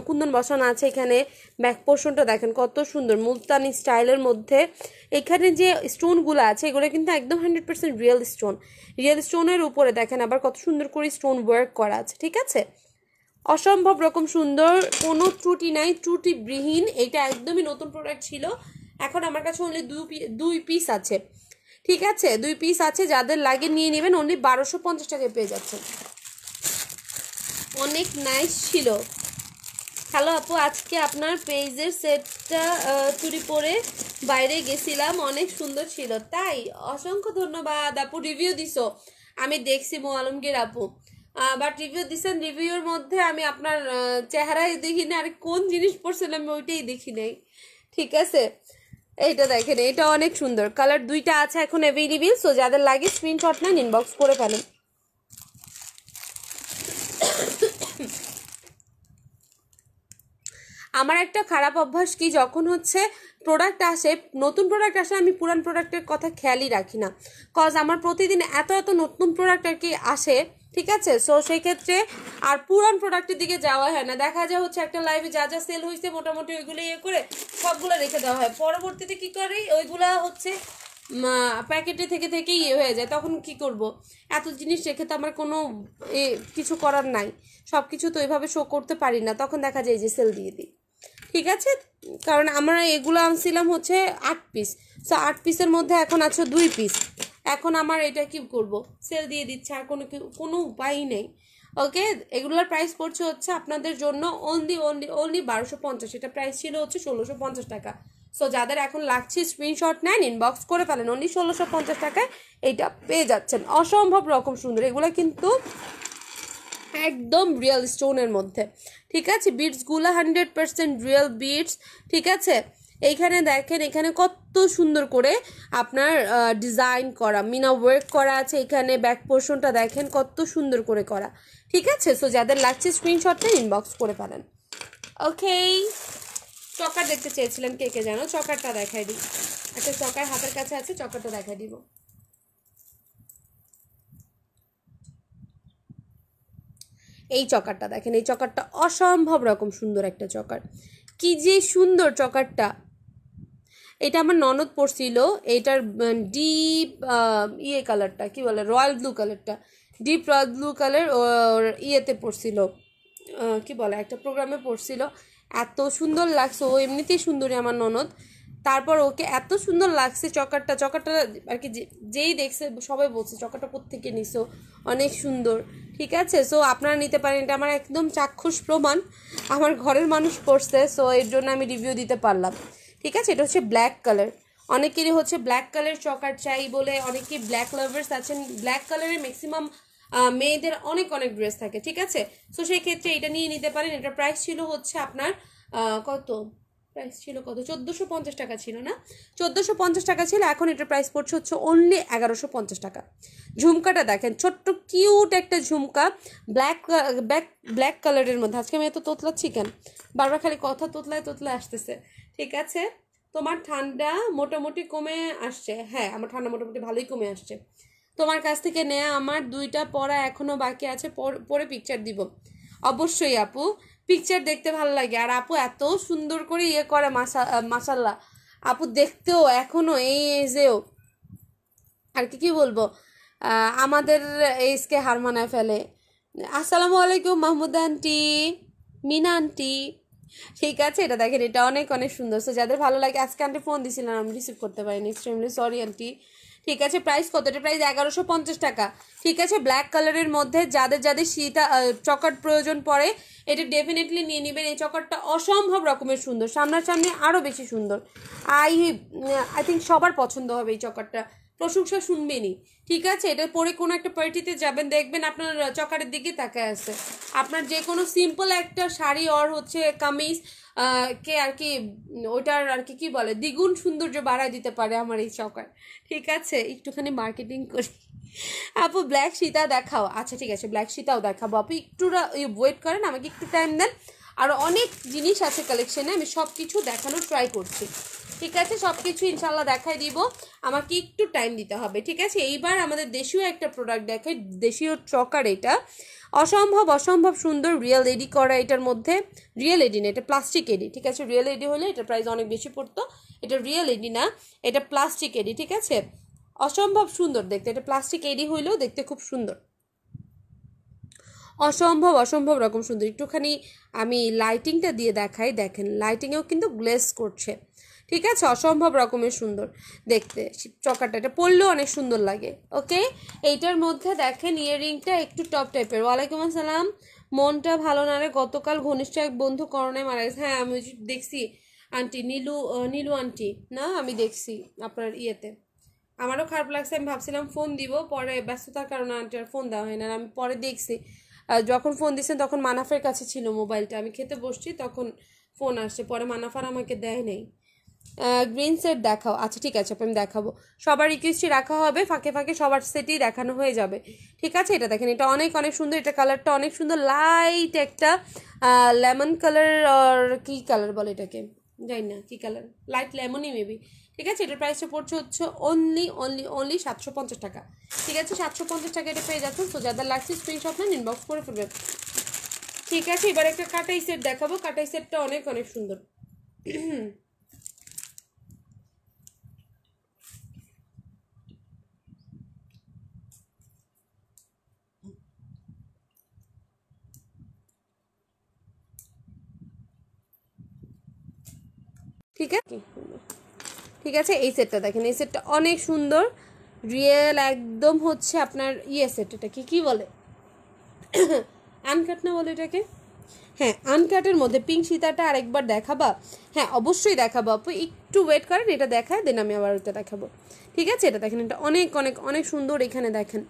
কুন্দন বসানো আছে, এখানে ব্যাক পোর্শনটা দেখেন কত সুন্দর মুলতানি স্টাইলের মধ্যে। এখানে যে স্টোনগুলো আছে এগুলো কিন্তু একদম 100% রিয়েল স্টোনের উপরে দেখেন আবার কত সুন্দর করে স্টোন ওয়ার্ক করা আছে। ঠিক আছে, অসম্ভব রকম সুন্দর, কোনো ত্রুটি নাই, ত্রুটিবিহীন। এটা একদমই নতুন প্রোডাক্ট ছিল, এখন আমার কাছে অনলি দুই পিস আছে। ঠিক আছে, 2 পিস আছে, যাদের লাগে নিয়ে নেবেন, অনলি 1250 টাকায় পেয়ে যাচ্ছেন। অনেক নাইস ছিল। হ্যালো আপু, আজকে আপনার পেজের সেটটা চুরি পরে বাইরে গেছিলাম, অনেক সুন্দর ছিল। তাই, অসংখ্য ধন্যবাদ আপু, রিভিউ দিছো, আমি দেখছি মো আলমগীর আপু, বাট রিভিউ দিছেন, রিভিউর মধ্যে আমি আপনার চেহারাই দেখি না, আর কোন জিনিস পড়ছেন আমি ওইটাই দেখি নাই। ঠিক আছে, এইটা দেখেন, এটা অনেক সুন্দর, কালার 2টা আছে এখন অ্যাভেলেবল। সো যাদের লাগে স্ক্রিনশট নেন, ইনবক্স করে ফেলেন। আমার একটা খারাপ অভ্যাস কি, যখন হচ্ছে প্রোডাক্ট আসে, নতুন প্রোডাক্ট আসে, আমি পুরান প্রোডাক্টের কথা খেয়ালই রাখি না, কজ আমার প্রতিদিন এত এত নতুন প্রোডাক্ট আর কি আসে। ঠিক আছে, সো সেই ক্ষেত্রে আর পুরান প্রোডাক্টের দিকে যাওয়া হয় না, দেখা যায় হচ্ছে একটা লাইভে যা যা সেল হয়েছে মোটামুটি ওইগুলো ইয়ে করে সবগুলো রেখে দেওয়া হয়, পরবর্তীতে কি করে ওইগুলা হচ্ছে প্যাকেটে থেকে ইয়ে হয়ে যায়, তখন কি করব, এত জিনিস রেখে তো আমার কোনো কিছু করার নাই, সব কিছু তো ওইভাবে শো করতে পারি না, তখন দেখা যায় যে সেল দিয়ে দিই। ঠিক আছে, কারণ আমরা এগুলো আনছিলাম হচ্ছে 8 পিস, সো 8 পিসের মধ্যে এখন আছে 2 পিস, এখন আমার এটা কি করব, সেল দিয়ে দিচ্ছে, আর কোনো উপায়ই নেই। ওকে, এগুলোর প্রাইস পড়ছে হচ্ছে আপনাদের জন্য অনলি 1250, এটা প্রাইস ছিল হচ্ছে 1650 টাকা। সো যাদের এখন লাগছে স্ক্রিনশট নেন, ইনবক্স করে ফেলেন, অনলি 1650 টাকায় এইটা পেয়ে যাচ্ছেন, অসম্ভব রকম সুন্দর। এগুলো কিন্তু একদম রিয়েল স্টোনের মধ্যে। ঠিক আছে, বিটসগুলো 100% রিয়েল বিটস। ঠিক আছে, এইখানে দেখেন, এখানে কত সুন্দর করে আপনার ডিজাইন করা, মিনা ওয়ার্ক করা আছে, এখানে ব্যাক পোর্শনটা দেখেন কত সুন্দর করে করা। ঠিক আছে, সো যাদের লাগছে স্ক্রিনশটটা ইনবক্স করে ফেলেন। ওকে, চকার দেখতে চেয়েছিলেন কে কে জানো, চকারটা দেখাই দিই, একটা চকার হাতের কাছে আছে, চকারটা দেখাই দিব। এই চকারটা দেখেন, এই চকারটা অসম্ভব রকম সুন্দর একটা চকার, কি যে সুন্দর চকারটা। এটা আমার ননদ পরছিল, এটার ডিপ ইয়ে কালারটা কি বলে, রয়্যাল ব্লু কালারটা, ডিপ রয়্যাল ব্লু কালার ওর ইয়েতে পরছিল, কি বলে একটা প্রোগ্রামে পরছিল, এত সুন্দর লাগছে, ও এমনিতেই সুন্দরী আমার ননদ, তারপর ওকে এত সুন্দর লাগছে চকারটা আর কি, যেই দেখছে সবাই বলছে চকারটা কোত্থেকে নিছো, অনেক সুন্দর। ঠিক আছে, সো আপনারা নিতে পারেন, এটা আমার একদম চাক্ষুষ প্রমাণ, আমার ঘরের মানুষ পড়ছে, সো এর জন্য আমি রিভিউ দিতে পারলাম। ঠিক আছে, এটা হচ্ছে ব্ল্যাক কালার, অনেকেরই হচ্ছে ব্ল্যাক কালার চকার চাই বলে, অনেকেই ব্ল্যাক লাভার্স আছেন, ব্ল্যাক কালারের ম্যাক্সিমাম মেয়েদের অনেক অনেক ড্রেস থাকে। ঠিক আছে, সো সেই ক্ষেত্রে এটা নিয়ে নিতে পারেন। এটা প্রাইস ছিল হচ্ছে আপনার কত, প্রাইস ছিল কত, 1450 টাকা ছিল না, 1450 টাকা ছিল, এখন এটার প্রাইস পড়ছে হচ্ছে অনলি 1150 টাকা। ঝুমকাটা দেখেন, ছোট্ট কিউট একটা ঝুমকা, ব্ল্যাক কালারের মধ্যে। আজকে আমি এত তোতলাচ্ছি কেন, বারবার খালি কথা তোতলায় আসতেছে। ঠিক আছে, তোমার ঠান্ডা মোটামুটি কমে আসছে, হ্যাঁ আমার ঠান্ডা মোটামুটি ভালোই কমে আসছে। তোমার কাছ থেকে নেয়া আমার 2টা পড়া এখনো বাকি আছে, পরে পিকচার দিব অবশ্যই আপু, পিকচার দেখতে ভালো লাগে, আর আপু এত সুন্দর করে ইয়ে করে, মাশাল্লাহ আপু, দেখতেও এখনো এই এজেও আর কি বলবো, আমাদের এজকে হার মানায় ফেলে। আসসালামু আলাইকুম মাহমুদা আন্টি, মিনা আন্টি। ঠিক আছে, এটা দেখেন, এটা অনেক অনেক সুন্দর। সো যাদের ভালো লাগে, আজকে আন্টি ফোন দিছিলাম, আমি রিসিভ করতে পারিনি, এক্সট্রিমলি সরি আন্টি। ঠিক আছে, প্রাইস কত? এটা প্রাইস 1150 টাকা। ঠিক আছে, ব্ল্যাক কালারের মধ্যে যাদের যাদের সীতা চকার প্রয়োজন পড়ে এটা ডেফিনেটলি নিয়ে নেবেন। এই চকারটা অসম্ভব রকমের সুন্দর, সামনাসামনি আরও বেশি সুন্দর। আই থিঙ্ক সবার পছন্দ হবে এই চকারটা, প্রশংসা শুনবেনই। ঠিক আছে, এটা পরে কোনো একটা পার্টিতে যাবেন, দেখবেন আপনার চকারের দিকে তাকায় আছে। আপনার যে কোনো সিম্পল একটা শাড়ি অর হচ্ছে কামিজ কে আর কি ওইটার আর কি বলে দ্বিগুণ সৌন্দর্য বাড়ায় দিতে পারে আমার এই চকার। ঠিক আছে, একটুখানি মার্কেটিং করি। আপু ব্ল্যাক সীতা দেখাও। আচ্ছা ঠিক আছে, ব্ল্যাক সীতাও দেখাবো আপু, একটু ওয়েট করেন, আমাকে একটু টাইম দেন। আরও অনেক জিনিস আছে কালেকশনে, আমি সব কিছু দেখানোর ট্রাই করছি। ঠিক আছে, সব কিছু ইনশাল্লাহ দেখাই দিব, আমাকে একটু টাইম দিতে হবে। ঠিক আছে, এইবার আমাদের দেশীয় একটা প্রোডাক্ট দেখাই, দেশীয় চকার। এটা অসম্ভব অসম্ভব সুন্দর, রিয়েল এডি করা। এটার মধ্যে রিয়েল এডি না, এটা প্লাস্টিক এডি। ঠিক আছে, রিয়েল এডি হলে এটার প্রাইস অনেক বেশি পড়তো, এটা রিয়েল এডি না, এটা প্লাস্টিক এডি। ঠিক আছে, অসম্ভব সুন্দর দেখতে, এটা প্লাস্টিক এডি হইলেও দেখতে খুব সুন্দর, অসম্ভব অসম্ভব রকম সুন্দর। একটুখানি আমি লাইটিংটা দিয়ে দেখাই, দেখেন লাইটিংয়েও কিন্তু গ্লেস করছে। ঠিক আছে, অসম্ভব রকমের সুন্দর দেখতে চকারটা, এটা পরলেও অনেক সুন্দর লাগে। ওকে, এইটার মধ্যে দেখেন ইয়াররিংটা একটু টপ টাইপের। ওয়ালাইকুম আসসালাম, মনটা ভালো না রে, গতকাল ঘনিষ্ঠ এক বন্ধু করোনায় মারা গেছে। হ্যাঁ আমি দেখছি আন্টি, নীলু আন্টি না, আমি দেখছি আপনার ইয়েতে, আমারও খারাপ লাগছে। আমি ভাবছিলাম ফোন দিব, পরে ব্যস্ততার কারণে আন্টি আর ফোন দেওয়া হয় না। আমি পরে দেখছি যখন ফোন দিচ্ছেন তখন মানাফের কাছে ছিল মোবাইলটা, আমি খেতে বসছি তখন ফোন আসছে, পরে মানাফার আমাকে দেয় নেই। গ্রিন সেট দেখাও। আচ্ছা ঠিক আছে, আমি দেখাবো, সবার রিকোয়েস্টই রাখা হবে, ফাঁকে ফাঁকে সবার সেটই দেখানো হয়ে যাবে। ঠিক আছে, এটা দেখেন, এটা অনেক অনেক সুন্দর, এটা কালারটা অনেক সুন্দর, লাইট একটা লেমন কালার, আর কি কালার বলে এটাকে জানি না কি কালার, লাইট লেমনই মেবি। ঠিক আছে, এটার প্রাইসটা পড়ছে হচ্ছে অনলি 750 টাকা। ঠিক আছে, 750 টাকা এটা পেয়ে যাচ্ছেন। তো যাদের লাগছে স্ক্রিনশট নেন, ইনবক্স করে ফেলবেন। ঠিক আছে, এবার একটা কাটাই সেট দেখাবো, কাটাই সেটটা অনেক অনেক সুন্দর। ঠিক আছে, ঠিক আছে, এই সেটটা দেখেন, এই সেটটা অনেক সুন্দর, রিয়েল একদম হচ্ছে আপনার ইয়ে সেট। এটা কি বলে, আনকাট না বলে এটাকে? হ্যাঁ, আনকাটের মধ্যে পিঙ্ক সীতাটা আরেকবার দেখাবা? হ্যাঁ অবশ্যই দেখাবো আপু, একটু ওয়েট করেন, এটা দেখায় দেন আমি আবার ওটা দেখাবো। ঠিক আছে, এটা দেখেন, এটা অনেক অনেক অনেক সুন্দর। এখানে দেখেন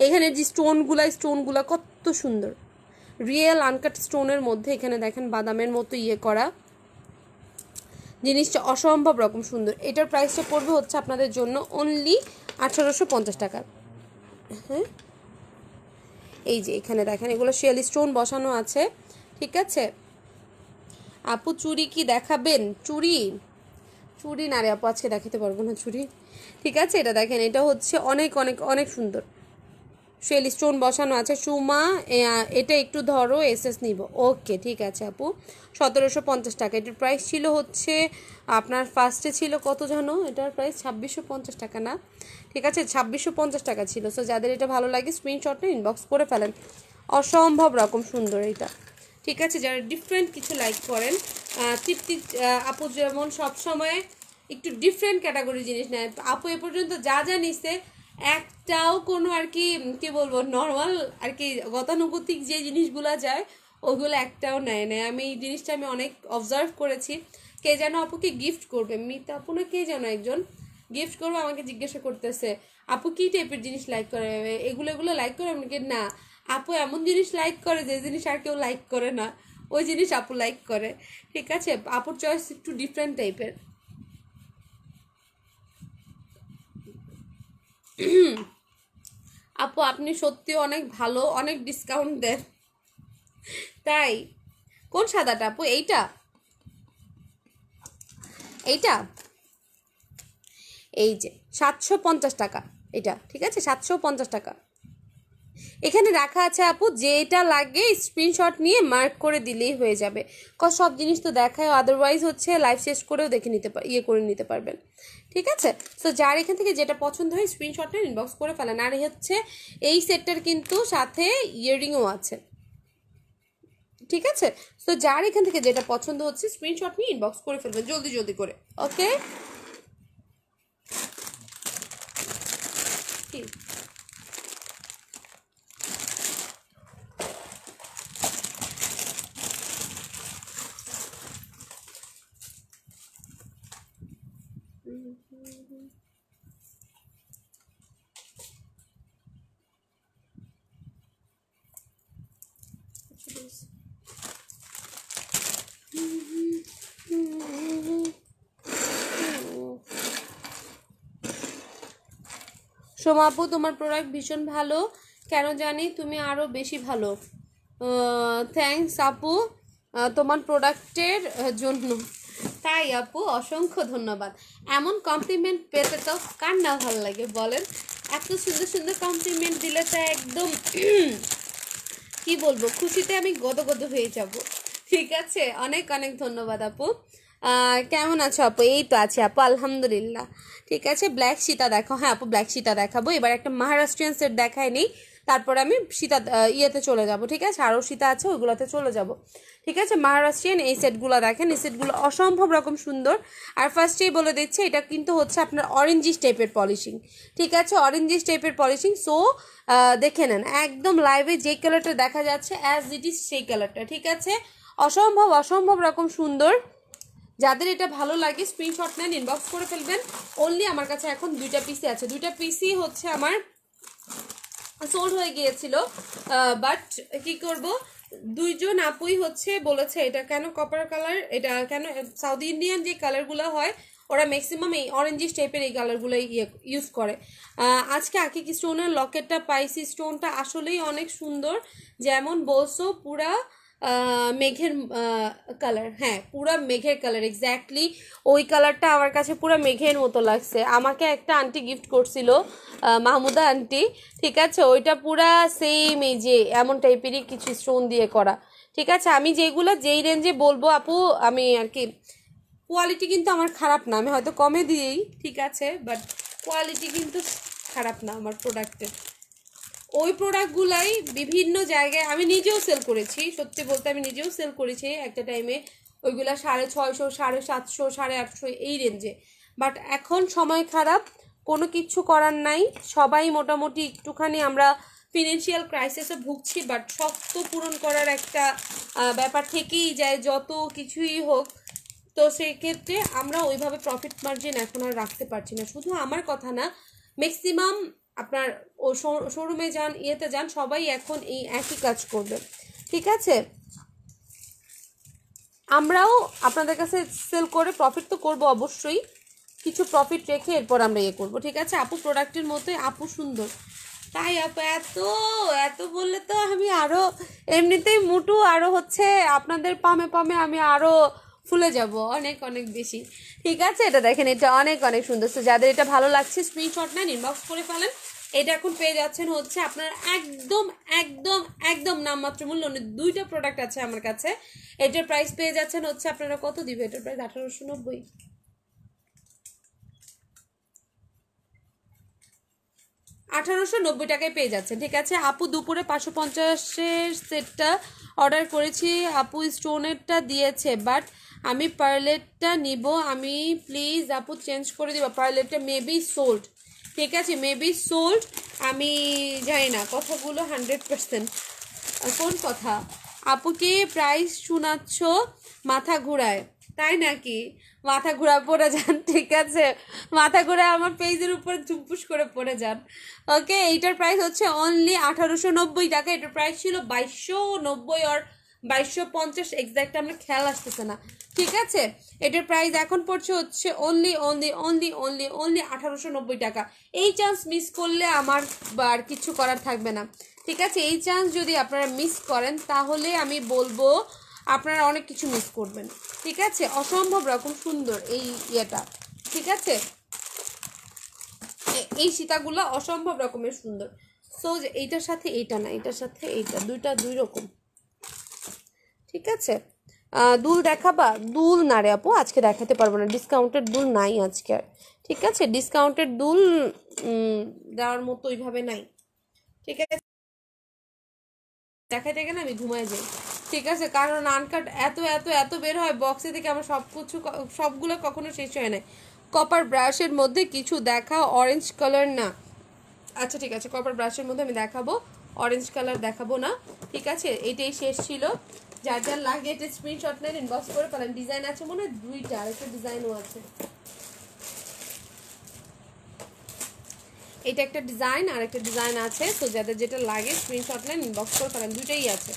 এখানে যে স্টোনগুলা কত সুন্দর, রিয়েল আনকাট স্টোনের মধ্যে। এখানে দেখেন বাদামের মতো ইয়ে করা, জিনিসটা অসম্ভব রকম সুন্দর। এটার প্রাইসটা পড়বে হচ্ছে আপনাদের জন্য অনলি 1850 টাকা। হ্যাঁ, এই যে এখানে দেখেন এগুলো শেল স্টোন বসানো আছে। ঠিক আছে আপু, চুড়ি কি দেখাবেন? চুড়ি না রে আপু, আজকে দেখাতে পারবো না চুড়ি। ঠিক আছে, এটা দেখেন, এটা হচ্ছে অনেক অনেক অনেক সুন্দর, শেল স্টোন বসানো আছে। সুমা এটা একটু ধরো, এসএস নিব। ওকে ঠিক আছে আপু, 1750 টাকা। এটার প্রাইস ছিল হচ্ছে আপনার ফার্স্টে ছিল কত জানো, এটার প্রাইস 2650 টাকা না? ঠিক আছে, 2650 টাকা ছিল। সো যাদের এটা ভালো লাগে স্ক্রিনশটটা ইনবক্স করে ফেলেন, অসম্ভব রকম সুন্দর এটা। ঠিক আছে, যারা ডিফারেন্ট কিছু লাইক করেন, তৃপ্তি আপু যেমন সবসময় একটু ডিফারেন্ট ক্যাটাগরি জিনিস নেয়। আপু এ পর্যন্ত যা যা নিছে একটাও কোনো আর কি কি বলবো নর্মাল আর কি গতানুগতিক যে জিনিসগুলো যায় ওগুলো একটাও নেয় নেয়। আমি এই জিনিসটা আমি অনেক অবজার্ভ করেছি। কে যেন আপুকে গিফট করবে, মিতা আপু না কে যেন একজন গিফট করবে, আমাকে জিজ্ঞাসা করতেছে আপু কি টাইপের জিনিস লাইক করে, এগুলো লাইক করে? আমাকে না, আপু এমন জিনিস লাইক করে যে জিনিস আর কেউ লাইক করে না, ওই জিনিস আপু লাইক করে। ঠিক আছে, আপুর চয়েস একটু ডিফারেন্ট টাইপের। আপু আপনি সত্যি অনেক ভালো, অনেক ডিসকাউন্ট দেন। তাই? কোন সাদাটা আপু? এইটা এইটা এই যে 750 টাকা এটা। ঠিক আছে, 750 টাকা। এখানে রাখা আছে আপু, যেটা লাগে স্ক্রিনশট নিয়ে মার্ক করে দিলেই হয়ে যাবে। সব জিনিস তো দেখায়, আদারওয়াইজ হচ্ছে লাইভ শেষ করেও দেখে নিতে করে নিতে পারবেন। ঠিক আছে, সো যার এখান থেকে যেটা পছন্দ হয় স্ক্রিনশটটা ইনবক্স করে ফেলেন। আর হচ্ছে এই সেটটার কিন্তু সাথে ইয়াররিংও আছে। ঠিক আছে, তো যার এখান থেকে যেটা পছন্দ হচ্ছে স্ক্রিনশট নিয়ে ইনবক্স করে ফেলবেন জলদি জলদি করে। ওকে, কি সোমা আপু তোমার প্রোডাক্ট ভীষণ ভালো, কেন জানি তুমি আরও বেশি ভালো। থ্যাঙ্কস আপু তোমার প্রোডাক্টের জন্য। তাই আপু, অসংখ্য ধন্যবাদ। এমন কমপ্লিমেন্ট পেতে তো কার না ভালো লাগে বলেন? এত সুন্দর সুন্দর কমপ্লিমেন্ট দিলে তো একদম কি বলবো, খুশিতে আমি গদগদ হয়ে যাব। ঠিক আছে, অনেক অনেক ধন্যবাদ আপু। কেমন আছো আপু? এই তো আছি আপু, আলহামদুলিল্লাহ। ঠিক আছে, ব্ল্যাক সীতা দেখো। হ্যাঁ আপু, ব্ল্যাক সীতা দেখাবো। এবার একটা মহারাষ্ট্রিয়ান সেট দেখাই নিই, তারপরে আমি সীতা ইয়েতে চলে যাব। ঠিক আছে, আরও সীতা আছে, ওইগুলোতে চলে যাব। ঠিক আছে, মহারাষ্ট্রিয়ান এই সেটগুলো দেখেন, এই সেটগুলো অসম্ভব রকম সুন্দর। আর ফার্স্টেই বলে দিচ্ছে, এটা কিন্তু হচ্ছে আপনার অরেঞ্জিস টাইপের পলিশিং। ঠিক আছে, অরেঞ্জিস টাইপের পলিশিং। সো দেখে নেন, একদম লাইভে যে কালারটা দেখা যাচ্ছে অ্যাজ ইট ইজ সেই কালারটা। ঠিক আছে, অসম্ভব অসম্ভব রকম সুন্দর। যাদের এটা ভালো লাগে স্ক্রিনশট নেন, ইনবক্স করে ফেলবেন। অনলি আমার কাছে এখন 2টা পিসি আছে, 2টা পিসি হচ্ছে আমার সোল্ড হয়ে গিয়েছিল, বাট কি করব, 2জন আপুই হচ্ছে বলেছে এটা কেন কপার কালার, এটা কেন সাউথ ইন্ডিয়ান যে কালারগুলো হয় ওরা ম্যাক্সিমাম এই অরেঞ্জিস টাইপের এই কালারগুলো ইউজ করে। আজকে আকিক স্টোনের লকেটটা পাইছি, স্টোনটা আসলেই অনেক সুন্দর, যেমন বলছো পুরা মেঘের কালার। হ্যাঁ, পুরা মেঘের কালার, এক্স্যাক্টলি ওই কালারটা আমার কাছে পুরা মেঘের মতো লাগছে। আমাকে একটা আন্টি গিফট করছিল, মাহমুদা আন্টি। ঠিক আছে, ওইটা পুরা সেম এই যে এমন টাইপেরই কিছু স্টোন দিয়ে করা। ঠিক আছে, আমি যেগুলো যেই রেঞ্জে বলবো আপু, আমি আর কি কোয়ালিটি কিন্তু আমার খারাপ না, আমি হয়তো কমে দিয়েই, ঠিক আছে, বাট কোয়ালিটি কিন্তু খারাপ না আমার প্রোডাক্টের। ওই প্রোডাক্টগুলাই বিভিন্ন জায়গায় আমি নিজেও সেল করেছি, সত্যি বলতে আমি নিজেও সেল করেছি একটা টাইমে, ওইগুলা 650, 750, 850 এই রেঞ্জে। বাট এখন সময় খারাপ, কোনো কিছু করার নাই, সবাই মোটামুটি একটুখানি আমরা ফিনান্সিয়াল ক্রাইসিসে ভুগছি, বাট শক্ত পূরণ করার একটা ব্যাপার থেকেই যায় যত কিছুই হোক। তো সেই ক্ষেত্রে আমরা ওইভাবে প্রফিট মার্জিন এখন আর রাখতে পারছি না। শুধু আমার কথা না, ম্যাক্সিমাম আপনার ও শোরুমে যান, ইয়েতে যান, সবাই এখন এই একই কাজ করবে। ঠিক আছে, আমরাও আপনাদের কাছে সেল করে প্রফিট তো করব অবশ্যই, কিছু প্রফিট রেখে এরপর আমরা ইয়ে করবো। ঠিক আছে, আপু প্রোডাক্টের মতোই, আপু সুন্দর। তাই আপু, এত এত বললে তো আমি আরও এমনিতেই মুটু আরও হচ্ছে আপনাদের পামে পামে আমি আরও ফুলে যাব অনেক অনেক বেশি। ঠিক আছে, এটা দেখেন, এটা অনেক অনেক সুন্দর। তো যাদের এটা ভালো লাগছে স্ক্রিনশট নেন, ইনবক্স করে ফেলেন। এটা এখন পেয়ে যাচ্ছেন হচ্ছে আপনার একদম একদম একদম নামমাত্র মূল্য। 2টা প্রোডাক্ট আছে আমার কাছে, এটার প্রাইস পেয়ে যাচ্ছেন হচ্ছে আপনারা কত দিবে, এটার প্রাইস 1890, 1890 টাকায় পেয়ে যাচ্ছেন। ঠিক আছে আপু, দুপুরে 550-এর সেটটা অর্ডার করেছি, আপু স্টোনেরটা দিয়েছে, বাট আমি পার্লেটটা নিব, আমি প্লিজ আপু চেঞ্জ করে দিব। পার্লেটটা মেবি সোল্ড। ঠিক আছে, মেবি সোল্ড, আমি জানি না কথাগুলো 100%। কোন কথা? আপুকে প্রাইস শোনাচ্ছ মাথা ঘুরায়, তাই নাকি? মাথা ঘুরা পড়ে যান। ঠিক আছে, মাথা ঘুরে আমার পেজের উপর চুপপুস করে পড়ে যান। ওকে, এইটার প্রাইস হচ্ছে অনলি 1890 টাকা। এটার প্রাইস ছিল 2290 আর 2250, এক্স্যাক্ট আমার খেয়াল আসতেছে না। ঠিক আছে, এটার প্রাইস এখন পড়ছে হচ্ছে only only only only only 1890 টাকা। এই চান্স মিস করলে আমার আর কিছু করার থাকবে না। ঠিক আছে, এই চান্স যদি আপনারা মিস করেন তাহলে আমি বলবো আপনারা অনেক কিছু মিস করবেন। ঠিক আছে, অসম্ভব রকম সুন্দর এই ইয়েটা। ঠিক আছে, এই সীতাগুলো অসম্ভব রকমের সুন্দর। সো এইটার সাথে এইটা না, এটার সাথে এইটা, দুইটা দুই রকম। ঠিক আছে, দুল দেখাবা? দুল না রে আপু, আজকে দেখাতে পারবো না, ডিসকাউন্টের দুল নাই আজকে আর। ঠিক আছে, ডিসকাউন্টের দুল দেওয়ার মতো ওইভাবে নাই। ঠিক আছে, দেখাই দেখে না আমি ঘুমায় যাই। ঠিক আছে, কারণ আনকাট এত এত এত বের হয় বক্সে থেকে, আমার সবগুলো কখনো শেষ হয় না। কপার ব্রাশের মধ্যে কিছু দেখা, অরেঞ্জ কালার না, আচ্ছা ঠিক আছে, কপার ব্রাশের মধ্যে আমি দেখাবো, অরেঞ্জ কালার দেখাবো না, ঠিক আছে। এইটাই শেষ ছিল। যার যার লাগে এটা স্ক্রিনশট নেন, ইনবক্স করে ফেলেন। ডিজাইন আছে মনে হয় দুইটা, আরেকটা ডিজাইনও আছে। এটা একটা ডিজাইন আর একটা ডিজাইন আছে, তো যাদের যেটা লাগে স্ক্রিনশট নেন, ইনবক্স করে ফেলেন। দুইটাই আছে,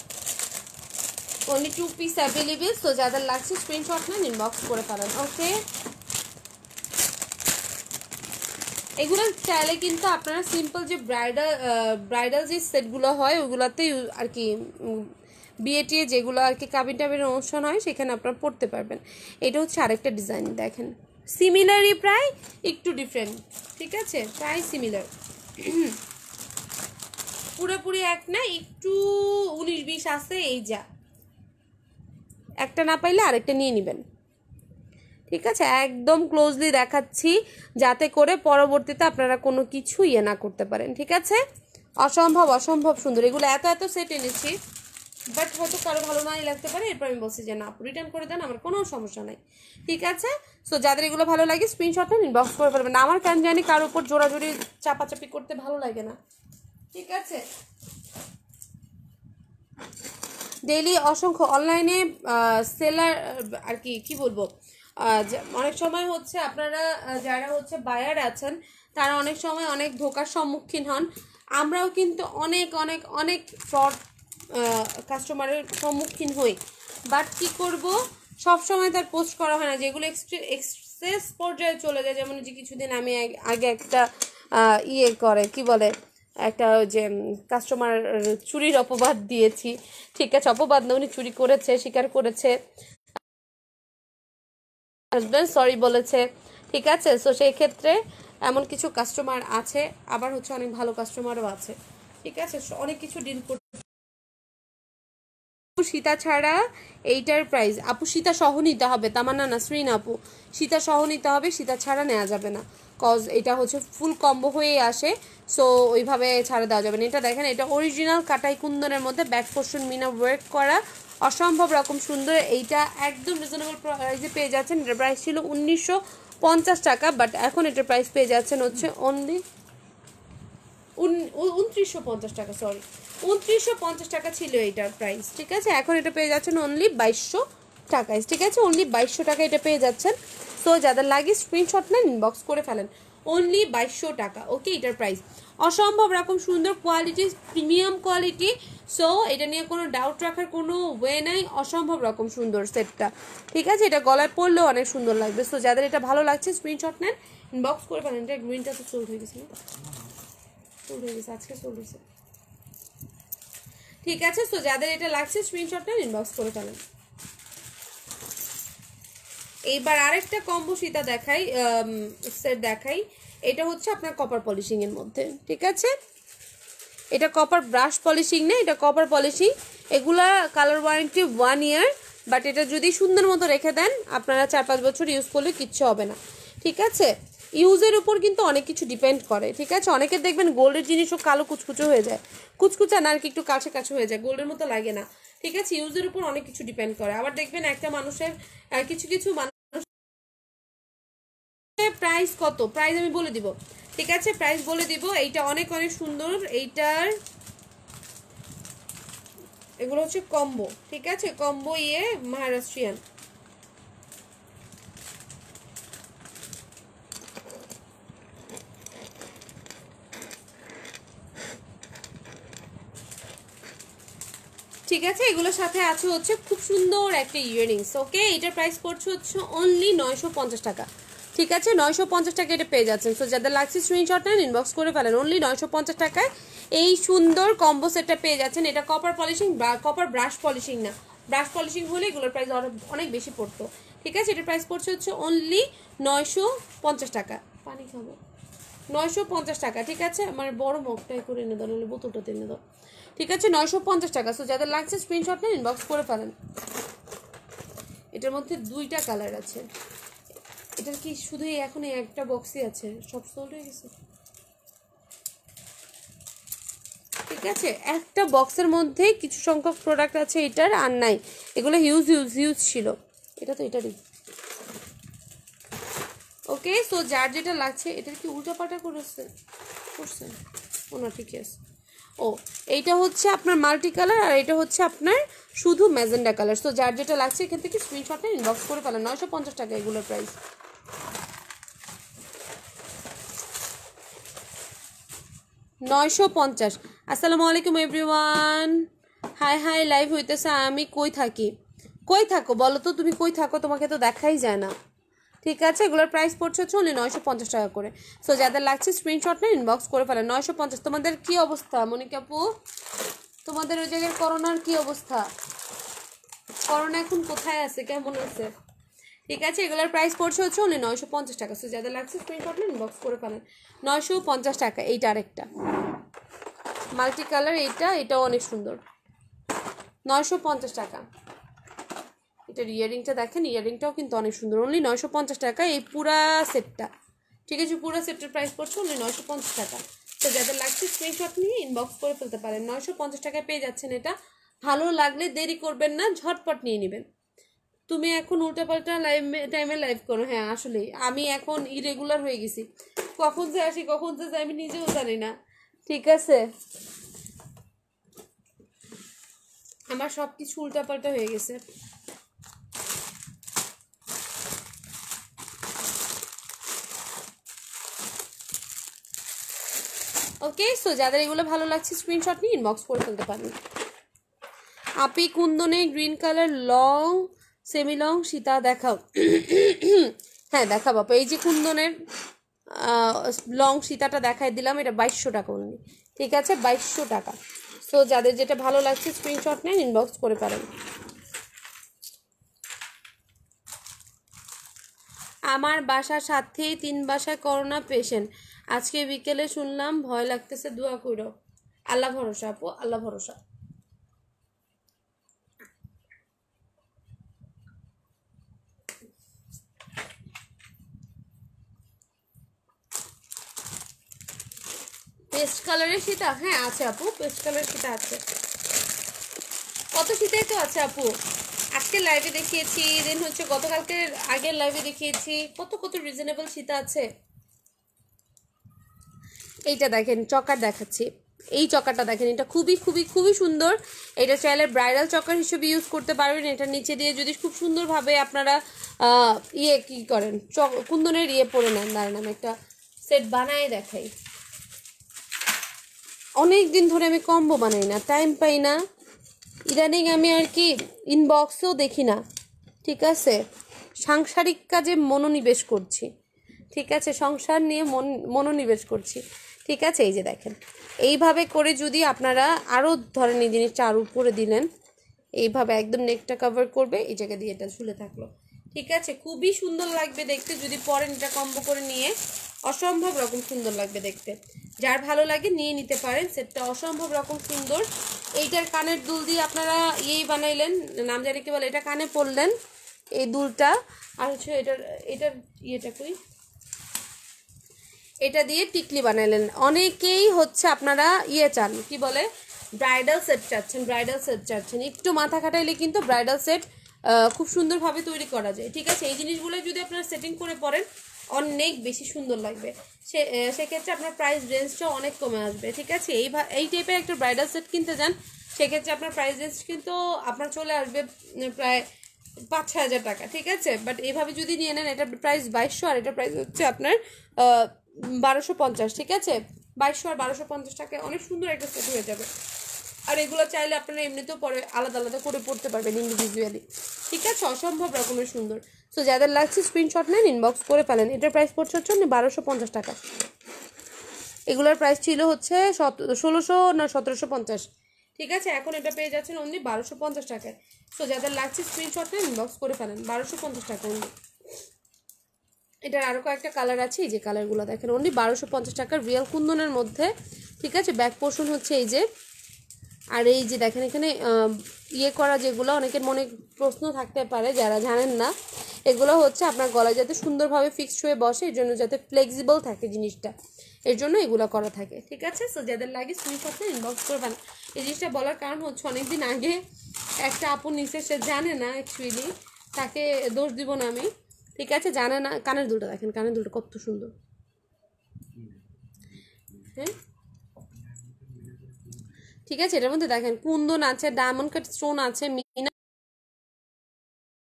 only 2 piece available, তো যাদের লাগছে স্ক্রিনশট নেন, ইনবক্স করে ফেলেন। ওকে, এগুলো চাইলে কিন্তু আপনারা সিম্পল যে ব্রাইডাল যে সেটগুলো হয় ওগুলোতে আর কি, বিয়ে টিয়ে যেগুলো আর কি কাবিন টাবিন অনুষ্ঠান হয় সেখানে আপনারা পড়তে পারবেন। এটা হচ্ছে আরেকটা ডিজাইন, দেখেন সিমিলারই, প্রায় একটু ডিফারেন্ট, ঠিক আছে, প্রায় সিমিলার, পুরোপুরি এক না, একটু 19-20 আছে। এই যা একটা না পাইলে আরেকটা নিয়ে নেবেন, ঠিক আছে। একদম ক্লোজলি দেখাচ্ছি যাতে করে পরবর্তীতে আপনারা কোনো কিছু ইয়ে না করতে পারেন, ঠিক আছে। অসম্ভব অসম্ভব সুন্দর। এগুলো এত এত সেট এনেছি, বাট হয়তো কারো ভালো নাই লাগতে পারে, এরপর আমি বলছি যে না রিটার্ন করে দেন, আমার কোনো সমস্যা নাই, ঠিক আছে। সো যাদের এগুলো ভালো লাগে স্ক্রিনশট নিন, ইনবক্স করে ফেলবেন। আমার কেন জানি কারোর উপর জোরাজোরি চাপাচাপি করতে ভালো লাগে না, ঠিক আছে। ডেইলি অসংখ্য অনলাইনে সেলার আর কি কি বলবো, অনেক সময় হচ্ছে আপনারা যারা হচ্ছে বায়ার আছেন তারা অনেক সময় অনেক ধোঁকার সম্মুখীন হন। আমরাও কিন্তু অনেক অনেক অনেক ফ্রড কাস্টমারের সম্মুখীন হই, বাট কী করব, সব সময় তার পোস্ট করা হয় না, যেগুলো এক্সেস পর্যায়ে চলে যায়। যেমন যে কিছুদিন আমি আগে একটা ইয়ে করে কি বলে, একটা যে কাস্টমার চুরির অপবাদ দিয়েছি, ঠিক আছে, অপবাদ না, উনি চুরি করেছে, স্বীকার করেছে, হাজব্যান্ড সরি বলেছে, ঠিক আছে। সো সেই ক্ষেত্রে এমন কিছু কাস্টমার আছে, আবার হচ্ছে অনেক ভালো কাস্টমারও আছে, ঠিক আছে, অনেক কিছু ডিল করতে। সীতা ছাড়া এইটার প্রাইস, আপু সীতা সহ নিতে হবে, তামান্না নাসরিন আপু, সীতা সহ নিতে হবে, সীতা ছাড়া নেওয়া যাবে না, কজ এটা হচ্ছে ফুল কম্বো হয়ে আসে, সো ওইভাবে ছাড়া দেওয়া যাবে না। এটা দেখেন, এটা অরিজিনাল কাটাই কুন্দনের মধ্যে ব্যাক পোর্শন মিনা ওয়ার্ক করা, অসম্ভব রকম সুন্দর। এইটা একদম রিজনেবল প্রাইসে পেয়ে যাচ্ছেন। এটার প্রাইস ছিল 1950 টাকা, বাট এখন এটার প্রাইস পেয়ে যাচ্ছেন হচ্ছে অনলি 2950 টাকা, সরি 2950 টাকা ছিল এইটার প্রাইস, ঠিক আছে। এখন এটা পেয়ে যাচ্ছেন অনলি 2200 টাকায়, ঠিক আছে, অনলি 2200 টাকা এটা পেয়ে যাচ্ছেন। সো যাদের লাগে স্ক্রিনশট নেন, ইনবক্স করে ফেলেন, অনলি 2200 টাকা। ওকে, এটার প্রাইস অসম্ভব রকম সুন্দর কোয়ালিটি, প্রিমিয়াম কোয়ালিটি। সো এটা নিয়ে কোনো ডাউট রাখার কোনো ওয়ে নাই, অসম্ভব রকম সুন্দর সেটটা, ঠিক আছে। এটা গলায় পরলেও অনেক সুন্দর লাগবে। সো যাদের এটা ভালো লাগছে স্ক্রিনশট নেন, ইনবক্স করে ফেলেন। এটা গ্রিনটা তো সোল্ড হয়ে গেছে, সোল্ড হয়ে গেছে, আজকে সোল্ড হয়েছে, ঠিক আছে। সো যাদের এটা লাগছে স্ক্রিনশট নেন, ইনবক্স করে ফেলেন। এইবার আরেকটা কম্বো সীতা দেখাই, সেট দেখাই। এটা হচ্ছে আপনার কপার পলিশিং এর মধ্যে, ঠিক আছে। এটা কপার ব্রাশ পলিশিং না, এটা কপার পলিশিং। এগুলা কালার ওয়ারেন্টি 1 ইয়ার, বাট এটা যদি সুন্দর মতো রেখে দেন আপনারা 4-5 বছর ইউজ করলে কিচ্ছু হবে না, ঠিক আছে। ইউজের উপর কিন্তু অনেক কিছু ডিপেন্ড করে, ঠিক আছে। অনেকে দেখবেন গোল্ডের জিনিসও কালো কুচকুচো হয়ে যায়, কুচকুচা না আর কি, একটু কাছে কাছে হয়ে যায়, গোল্ডের মতো লাগে না, ঠিক আছে। ইউজের উপর অনেক কিছু ডিপেন্ড করে। আবার দেখবেন একটা মানুষের কিছু কিছু প্রাইস কত, প্রাইস আমি বলে দিব, ঠিক আছে, প্রাইস বলে দিব। এইটা অনেক অনেক সুন্দর, এইটার এগুলো হচ্ছে কম্বো, ঠিক আছে, কম্বো ইয়ে মহারাষ্ট্রিয়ান, ঠিক আছে। এগুলোর সাথে আছে হচ্ছে খুব সুন্দর একটা ইয়াররিংস। ওকে, এটার প্রাইস পড়ছে হচ্ছে অনলি 950 টাকা, ঠিক আছে, 950 টাকা এটা পেয়ে যাচ্ছেন। সো যাদের লাগছে স্ক্রিনশট নেন, ইনবক্স করে ফেলেন, অনলি 950 টাকায় এই সুন্দর কম্বো সেটটা পেয়ে যাচ্ছেন। এটা copper polishing, copper brush polishing না, ব্রাশ পলিশিং হলে এগুলোর প্রাইস অনেক বেশি পড়তো, ঠিক আছে। এটার প্রাইস পড়ছে হচ্ছে অনলি 950 টাকা, পানি খাবো, 950 টাকা, ঠিক আছে। আমার বড় মগটাই করে এনে দাও, নাহলে বোতলটা এনে দাও, ঠিক আছে, 950 টাকা। সো যাদের লাগছে স্ক্রিনশট নেন, ইনবক্স করে ফেলেন। এটার মধ্যে 2টা কালার আছে। এটার কি শুধু এখন একটা বক্সই আছে, সব সোল্ড হয়ে গেছে, ঠিক আছে। একটা বক্সের মধ্যে কিছু সংখ্যক প্রোডাক্ট আছে, এটার আর নাই, এগুলো হিউজ ছিল। এটা তো এটারই। ওকে, সো যার যেটা লাগছে, এটার কি উল্টাপাল্টা করছে, ওনা ঠিকই আছে। ও এইটা হচ্ছে আপনার মাল্টি কালার, আর এটা হচ্ছে আপনার শুধু ম্যাজেন্ডা কালার। সো যার যেটা লাগছে এখান থেকে স্ক্রিনশটটা ইনবক্স করে ফেলেন। 950 টাকা এগুলোর প্রাইস। 950। আসসালামু আলাইকুম এভরিওয়ান, হাই হাই, লাইভ হইতেছে। আমি কই থাকি? কই থাকো বলো তো, তুমি কই থাকো? তোমাকে তো দেখাই যায় না। ঠিক আছে, এগুলোর প্রাইস পড়ছে হচ্ছে only 950 টাকা করে। সো যাদের লাগছে স্ক্রিনশট না ইনবক্স করে ফেলেন। 950। তোমাদের কি অবস্থা মনিকা আপু? তোমাদের ওই জায়গায় করোনার কি অবস্থা? করোনা এখন কোথায় আছে, কেমন আছে? ঠিক আছে, এগুলোর প্রাইস পড়ছে হচ্ছে only 950 টাকা। সো যাদের লাগছে স্ক্রিনশট না ইনবক্স করে ফেলেন। 950 টাকা। এইটা আরেকটা মাল্টি কালার, এটাও অনেক সুন্দর। 950 টাকা। এটার ইয়ারিংটা দেখেন, ইয়ারিংটাও কিন্তু অনেক সুন্দর। অনলি 950 টাকা এই পুরা সেটটা। ঠিক আছে, পুরো সেটের প্রাইস পড়ছে অনলি 950 টাকা। তো যাদের লাগছে স্ক্রিনশট নিয়ে ইনবক্স করে ফেলতে পারেন। 950 টাকায় পেয়ে যাচ্ছেন এটা। ভালো লাগলে দেরি করবেন না, ঝটপট নিয়ে নেবেন। তুমি এখন উল্টাপাল্টা টাইমে লাইভ করো। হ্যাঁ আসলেই আমি এখন ইরেগুলার হয়ে গেছি, কখন যে আসি কখন যে যাই আমি নিজেও জানি না। ঠিক আছে, আমার সব কিছু উল্টাপাল্টা হয়ে গেছে। ওকে, সো যাদের এগুলো ভালো লাগছে স্ক্রিনশট নিয়ে ইনবক্স করে ফেলতে পারেন। আপি কুন্দনে green colour long semi long সীতা দেখাও। হ্যাঁ দেখাবো আপু, এই যে কুন্দনের লং সীতাটা দেখাই দিলাম। এটা 2200 টাকা অনলি। ঠিক আছে, 2200 টাকা। সো যাদের যেটা ভালো লাগছে স্ক্রিনশট নেন, ইনবক্স করে পারেন। আমার বাসার সাথেই 3 বাসায় করোনা পেশেন্ট। আজকে বিকেলে শুনলাম, ভয় লাগতেছে, দোয়া কইরো। আল্লাহ ভরসা আপু, আল্লাহ ভরসা। পেস্ট কালারের সীতা, হ্যাঁ আছে আপু, পেস্ট কালারের সীতা আছে। কত সীতাই তো আছে আপু। আজকে লাইভে দেখিয়েছি, দেন হচ্ছে গতকালকে আগের লাইভে দেখিয়েছি, কত কত রিজনেবল সীতা আছে। এইটা দেখেন, চকার দেখাচ্ছি। এই চকারটা দেখেন, এটা খুবই খুবই খুবই সুন্দর। এটা চাইলে ব্রাইডাল চকার হিসেবে ইউজ করতে পারবেন। এটা নিচে দিয়ে যদি খুব সুন্দরভাবে আপনারা কি করেন, কুন্দনের পরে নেন। দাঁড়ান আমি একটা সেট বানায় দেখাই। অনেক দিন ধরে আমি কম্বো বানাই না, টাইম পাই না। ইদানিং আমি আর কি ইনবক্সেও দেখি না। ঠিক আছে, সাংসারিক কাজে মনোনিবেশ করছি। ঠিক আছে, সংসার নিয়ে মনোনিবেশ করছি। ঠিক আছে, এই যে দেখেন, এইভাবে করে যদি আপনারা আরও ধরেন এই জিনিসটা আরও উপরে দিলেন, এইভাবে একদম নেকটা কভার করবে, এই জায়গা দিয়ে এটা ঝুলে থাকলো। ঠিক আছে, খুবই সুন্দর লাগবে দেখতে। যদি পরেন এটা কম্বো করে নিয়ে, অসম্ভব রকম সুন্দর লাগবে দেখতে। যার ভালো লাগে নিয়ে নিতে পারেন, সেটটা অসম্ভব রকম সুন্দর। এইটার কানের দুল দিয়ে আপনারা বানাইলেন, নাম জানি কি বলে, এটা কানে পরলেন এই দুলটা। আর হচ্ছে এটার কই, এটা দিয়ে টিকলি বানাইলেন। অনেকেই হচ্ছে আপনারা চান, কি বলে, ব্রাইডাল সেট চাচ্ছেন। ব্রাইডাল সেট চাচ্ছেন, একটু মাথা খাটাইলে কিন্তু ব্রাইডাল সেট খুব সুন্দরভাবে তৈরি করা যায়। ঠিক আছে, এই জিনিসগুলো যদি আপনারা সেটিং করে পড়েন অনেক বেশি সুন্দর লাগবে। সেক্ষেত্রে আপনার প্রাইস রেঞ্জটা অনেক কমে আসবে। ঠিক আছে, এই টাইপের একটা ব্রাইডাল সেট কিনতে যান, সেক্ষেত্রে আপনার প্রাইস রেঞ্জ কিন্তু আপনার চলে আসবে প্রায় 5-6 হাজার টাকা। ঠিক আছে, বাট এইভাবে যদি নিয়ে নেন, এটার প্রাইস 2200, আর এটার প্রাইস হচ্ছে আপনার 1250। ঠিক আছে, 2200 আর 1250 টাকায় অনেক সুন্দর একটা সেট হয়ে যাবে। আর এগুলো চাইলে আপনারা এমনিতেও পরে আলাদা আলাদা করে পড়তে পারবেন ইন্ডিভিজুয়ালি। ঠিক আছে, অসম্ভব রকমের সুন্দর। সো যাদের লাগছে স্ক্রিনশট নেন, ইনবক্স করে ফেলেন। এটার প্রাইস পড়ছে হচ্ছে 1250 টাকা। এগুলোর প্রাইস ছিল হচ্ছে 1600 না 1750। ঠিক আছে, এখন এটা পেয়ে যাচ্ছেন অনলি 1250 টাকায়। সো যাদের লাগছে স্ক্রিনশট নেন, ইনবক্স করে ফেলেন। 1250 টাকা অনলি। এটার আরও কয়েকটা কালার আছে, এই যে কালারগুলো দেখেন, অনলি 1250 টাকার রিয়েল কুন্দনের মধ্যে। ঠিক আছে, ব্যাক পোর্শন হচ্ছে এই যে, আর এই যে দেখেন এখানে করা, যেগুলো অনেকের মনে প্রশ্ন থাকতে পারে যারা জানেন না, এগুলো হচ্ছে আপনার গলায় যাতে সুন্দরভাবে ফিক্সড হয়ে বসে, এর জন্য যাতে ফ্লেক্সিবল থাকে জিনিসটা, এর জন্য এগুলো করা থাকে। ঠিক আছে, সো যাদের লাগে স্ক্রিনশট নিয়ে ইনবক্স করবেন। এই জিনিসটা বলার কারণ হচ্ছে, অনেকদিন আগে একটা আপু নিচে, সে জানে না অ্যাকচুয়ালি, তাকে দোষ দিব না আমি। ঠিক আছে, জানে না। কানের দুলটা দেখেন, কানের দুলটা কত সুন্দর। হ্যাঁ, ঠিক আছে, এটার মধ্যে দেখেন কুন্দন আছে, ডায়মন্ড কাট স্টোন আছে, মিনা।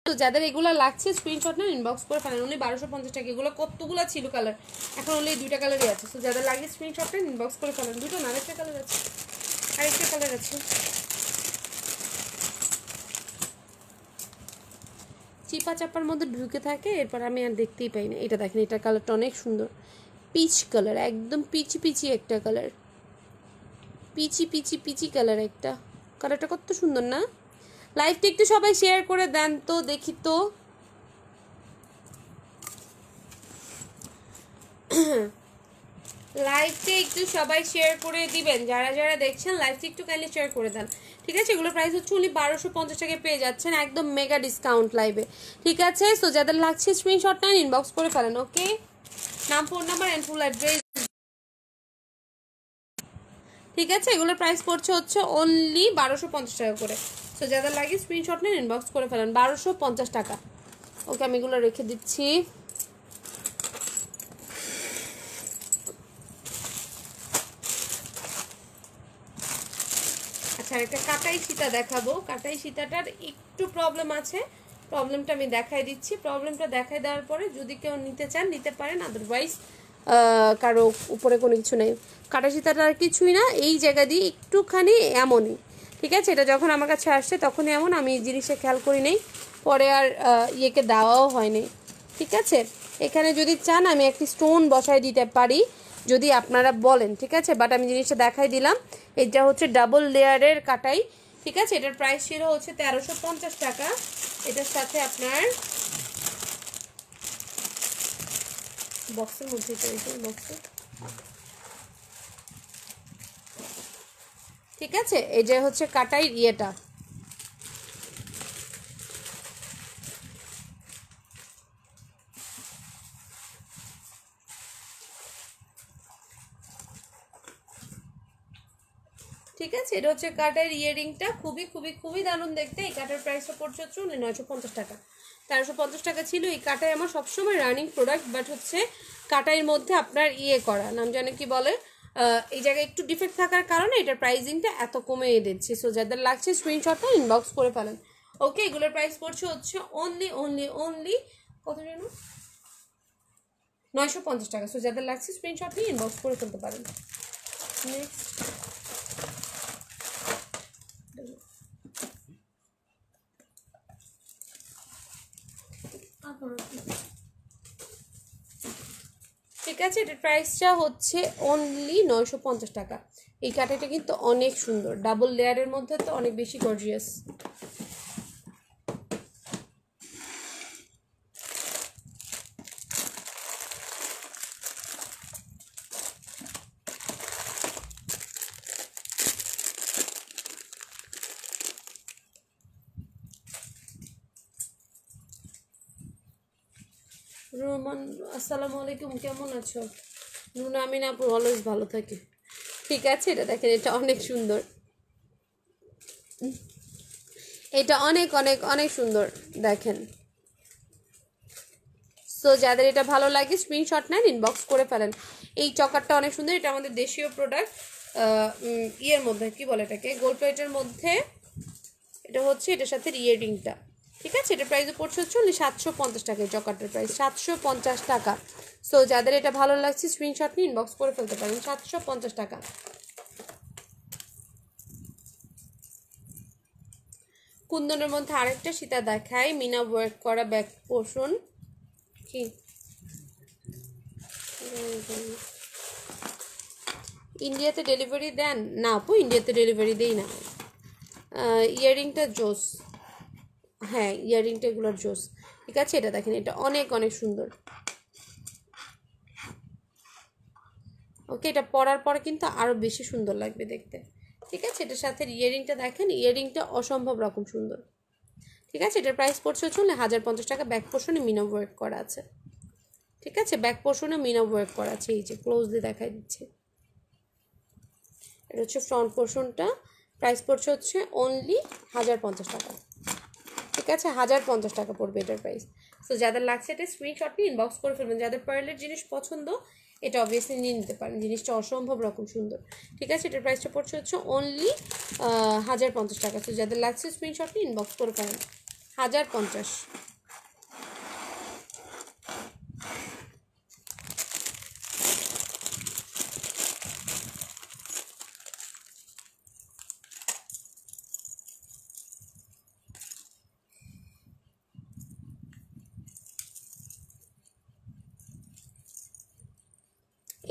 তো যাদের এগুলো লাগছে স্ক্রিনশট না ইনবক্স করে ফেলেন। উনি 1250 টাকা। এগুলো কতগুলো ছিল কালার, এখন অনলি 2টা কালারই আছে। তো যাদের লাগে স্ক্রিনশটটা ইনবক্স করে ফেলেন। দুটো না, আরেকটা কালার আছে, আরেকটা কালার আছে। চিপা চাপার মধ্যে ঢুকে থাকে, এরপর আমি আর দেখতেই পাই না। এটা দেখেন, এটা কালারটা অনেক সুন্দর, পিচ কালার, একদম পিচি পিচি একটা কালার, পিচি পিচি পিচি কালার একটা। কালারটা কত সুন্দর না? লাইভটা একটু সবাই শেয়ার করে দেন তো, দেখি তো। লাইভটা একটু সবাই শেয়ার করে দিবেন, যারা যারা দেখছেন লাইভটা একটু কাইন্ডলি শেয়ার করে দেন। ঠিক আছে, এগুলো প্রাইস হচ্ছে উনি 1250 টাকায় পেয়ে যাচ্ছেন, একদম মেগা ডিসকাউন্ট লাইভে। ঠিক আছে, সো যাদের লাগছে স্ক্রিনশট নেন, ইনবক্স করে ফেলেন। ওকে, নাম, phone number and full address. ঠিক আছে, এগুলোর প্রাইস পড়ছে হচ্ছে অনলি 1250 টাকা করে। সো যাদের লাগে স্ক্রিনশট নেন, ইনবক্স করে ফেলেন। 1250 টাকা। ওকে, আমি এগুলো রেখে দিচ্ছি। আচ্ছা, একটা কাটাই সীতা দেখাবো। কাটাই সীতাটার একটু প্রবলেম আছে, প্রবলেমটা আমি দেখাই দিচ্ছি। প্রবলেমটা দেখাই দেওয়ার পরে যদি কেউ নিতে চান নিতে পারেন, আদারওয়াইজ কারো উপরে কোনো কিছু নেই। কাটা সীতাটা আর কিছুই না, এই জায়গা দিয়ে একটুখানি এমনই। ঠিক আছে, এটা যখন আমার কাছে আসছে তখনই এমন, আমি জিনিসটা খেয়াল করি নেই, পরে আর ইয়েকে দেওয়াও হয়নি। ঠিক আছে, এখানে যদি চান আমি একটি স্টোন বসাই দিতে পারি যদি আপনারা বলেন। ঠিক আছে, বাট আমি জিনিসটা দেখাই দিলাম। এটা হচ্ছে ডাবল লেয়ারের কাটাই। ঠিক আছে, এটার প্রাইস ছিল হচ্ছে 1350 টাকা। এটার সাথে আপনার বক্সের মধ্যে বক্সে, ঠিক আছে, এই যে হচ্ছে কাটাই ইয়েটা। ঠিক আছে, এটা হচ্ছে কাটার ইয়ারিংটা, খুবই খুবই খুবই দারুণ দেখতে। এই কাটার প্রাইসটা পড়ছে হচ্ছে 950 টাকা। 1350 টাকা ছিল। এই কাটাই আমার সবসময় রানিং প্রোডাক্ট, বাট হচ্ছে কাটাইয়ের মধ্যে আপনার ইয়ে করা, নাম জানে কি বলে, এই জায়গায় একটু ডিফেক্ট থাকার কারণে এটার প্রাইসিংটা এত কমে দিচ্ছি। সো যাদের লাগছে স্ক্রিনশটটা ইনবক্স করে ফেলেন। ওকে, এগুলোর প্রাইস পড়ছে হচ্ছে অনলি অনলি অনলি কত যেন 950 টাকা। সো যাদের লাগছে স্ক্রিনশট নিয়ে ইনবক্স করে ফেলতে পারেন। নেক্সট, ঠিক আছে, এটার প্রাইসটা হচ্ছে অনলি 950 টাকা। এই কাটাটা কিন্তু অনেক সুন্দর, ডাবল লেয়ারের মধ্যে তো অনেক বেশি গর্জিয়াস। রোমান, আসসালামু আলাইকুম, কেমন আছো? নুনা আমিন আপু অলওয়েজ ভালো থাকে। ঠিক আছে, এটা দেখেন, এটা অনেক সুন্দর, এটা অনেক অনেক অনেক সুন্দর দেখেন। সো যাদের এটা ভালো লাগে স্ক্রিনশট নেন, ইনবক্স করে ফেলেন। এই চকারটা অনেক সুন্দর, এটা আমাদের দেশীয় প্রোডাক্ট। ইয়ের মধ্যে কি বলে এটাকে, গোল্ড প্লেটের মধ্যে। এটা হচ্ছে এটার সাথে ইয়ারিংটা। ঠিক আছে, এটা প্রাইস পড়ছে হচ্ছে only 750 টাকা। এই চকারটার প্রাইস 750 টাকা। সো যাদের এটা ভালো লাগছে স্ক্রিনশট নিয়ে ইনবক্স করে ফেলতে পারেন। 750 টাকা। কুন্দনের মধ্যে আরেকটা সীতা দেখায়, মিনা ওয়ার্ক করা ব্যাক পোর্শন। কি ইন্ডিয়াতে ডেলিভারি দেন না আপু? ইন্ডিয়াতে ডেলিভারি দেই না। ইয়ারিংটা জোস, হ্যাঁ ইয়ারিংটা এগুলোর জোস। ঠিক আছে, এটা দেখেন, এটা অনেক অনেক সুন্দর। ওকে, এটা পরার পর কিন্তু আরও বেশি সুন্দর লাগবে দেখতে। ঠিক আছে, এটার সাথে ইয়ারিংটা দেখেন, ইয়ারিংটা অসম্ভব রকম সুন্দর। ঠিক আছে, এটার প্রাইস পড়ছে হচ্ছে 1050 টাকা। ব্যাক পোর্শনে মিনা ওয়ার্ক করা আছে। ঠিক আছে, ব্যাক পোর্শনে মিনা ওয়ার্ক করা আছে। এই যে ক্লোজলি দেখাই দিচ্ছে, এটা হচ্ছে ফ্রন্ট পোর্শনটা। প্রাইস পড়ছে হচ্ছে অনলি 1050 টাকা। ঠিক আছে, 1050 টাকা পড়বে এটার প্রাইস। সো যাদের লাগছে এটা স্ক্রিনশট নিয়ে ইনবক্স করে ফেলবেন। যাদের পার্লের জিনিস পছন্দ এটা অবভিয়াসলি নিয়ে নিতে পারেন, জিনিসটা অসম্ভব রকম সুন্দর। ঠিক আছে, এটার প্রাইসটা পড়ছে হচ্ছে অনলি 1050 টাকা। তো যাদের লাগছে স্ক্রিনশট নিয়ে ইনবক্স করে পারেন। 1050।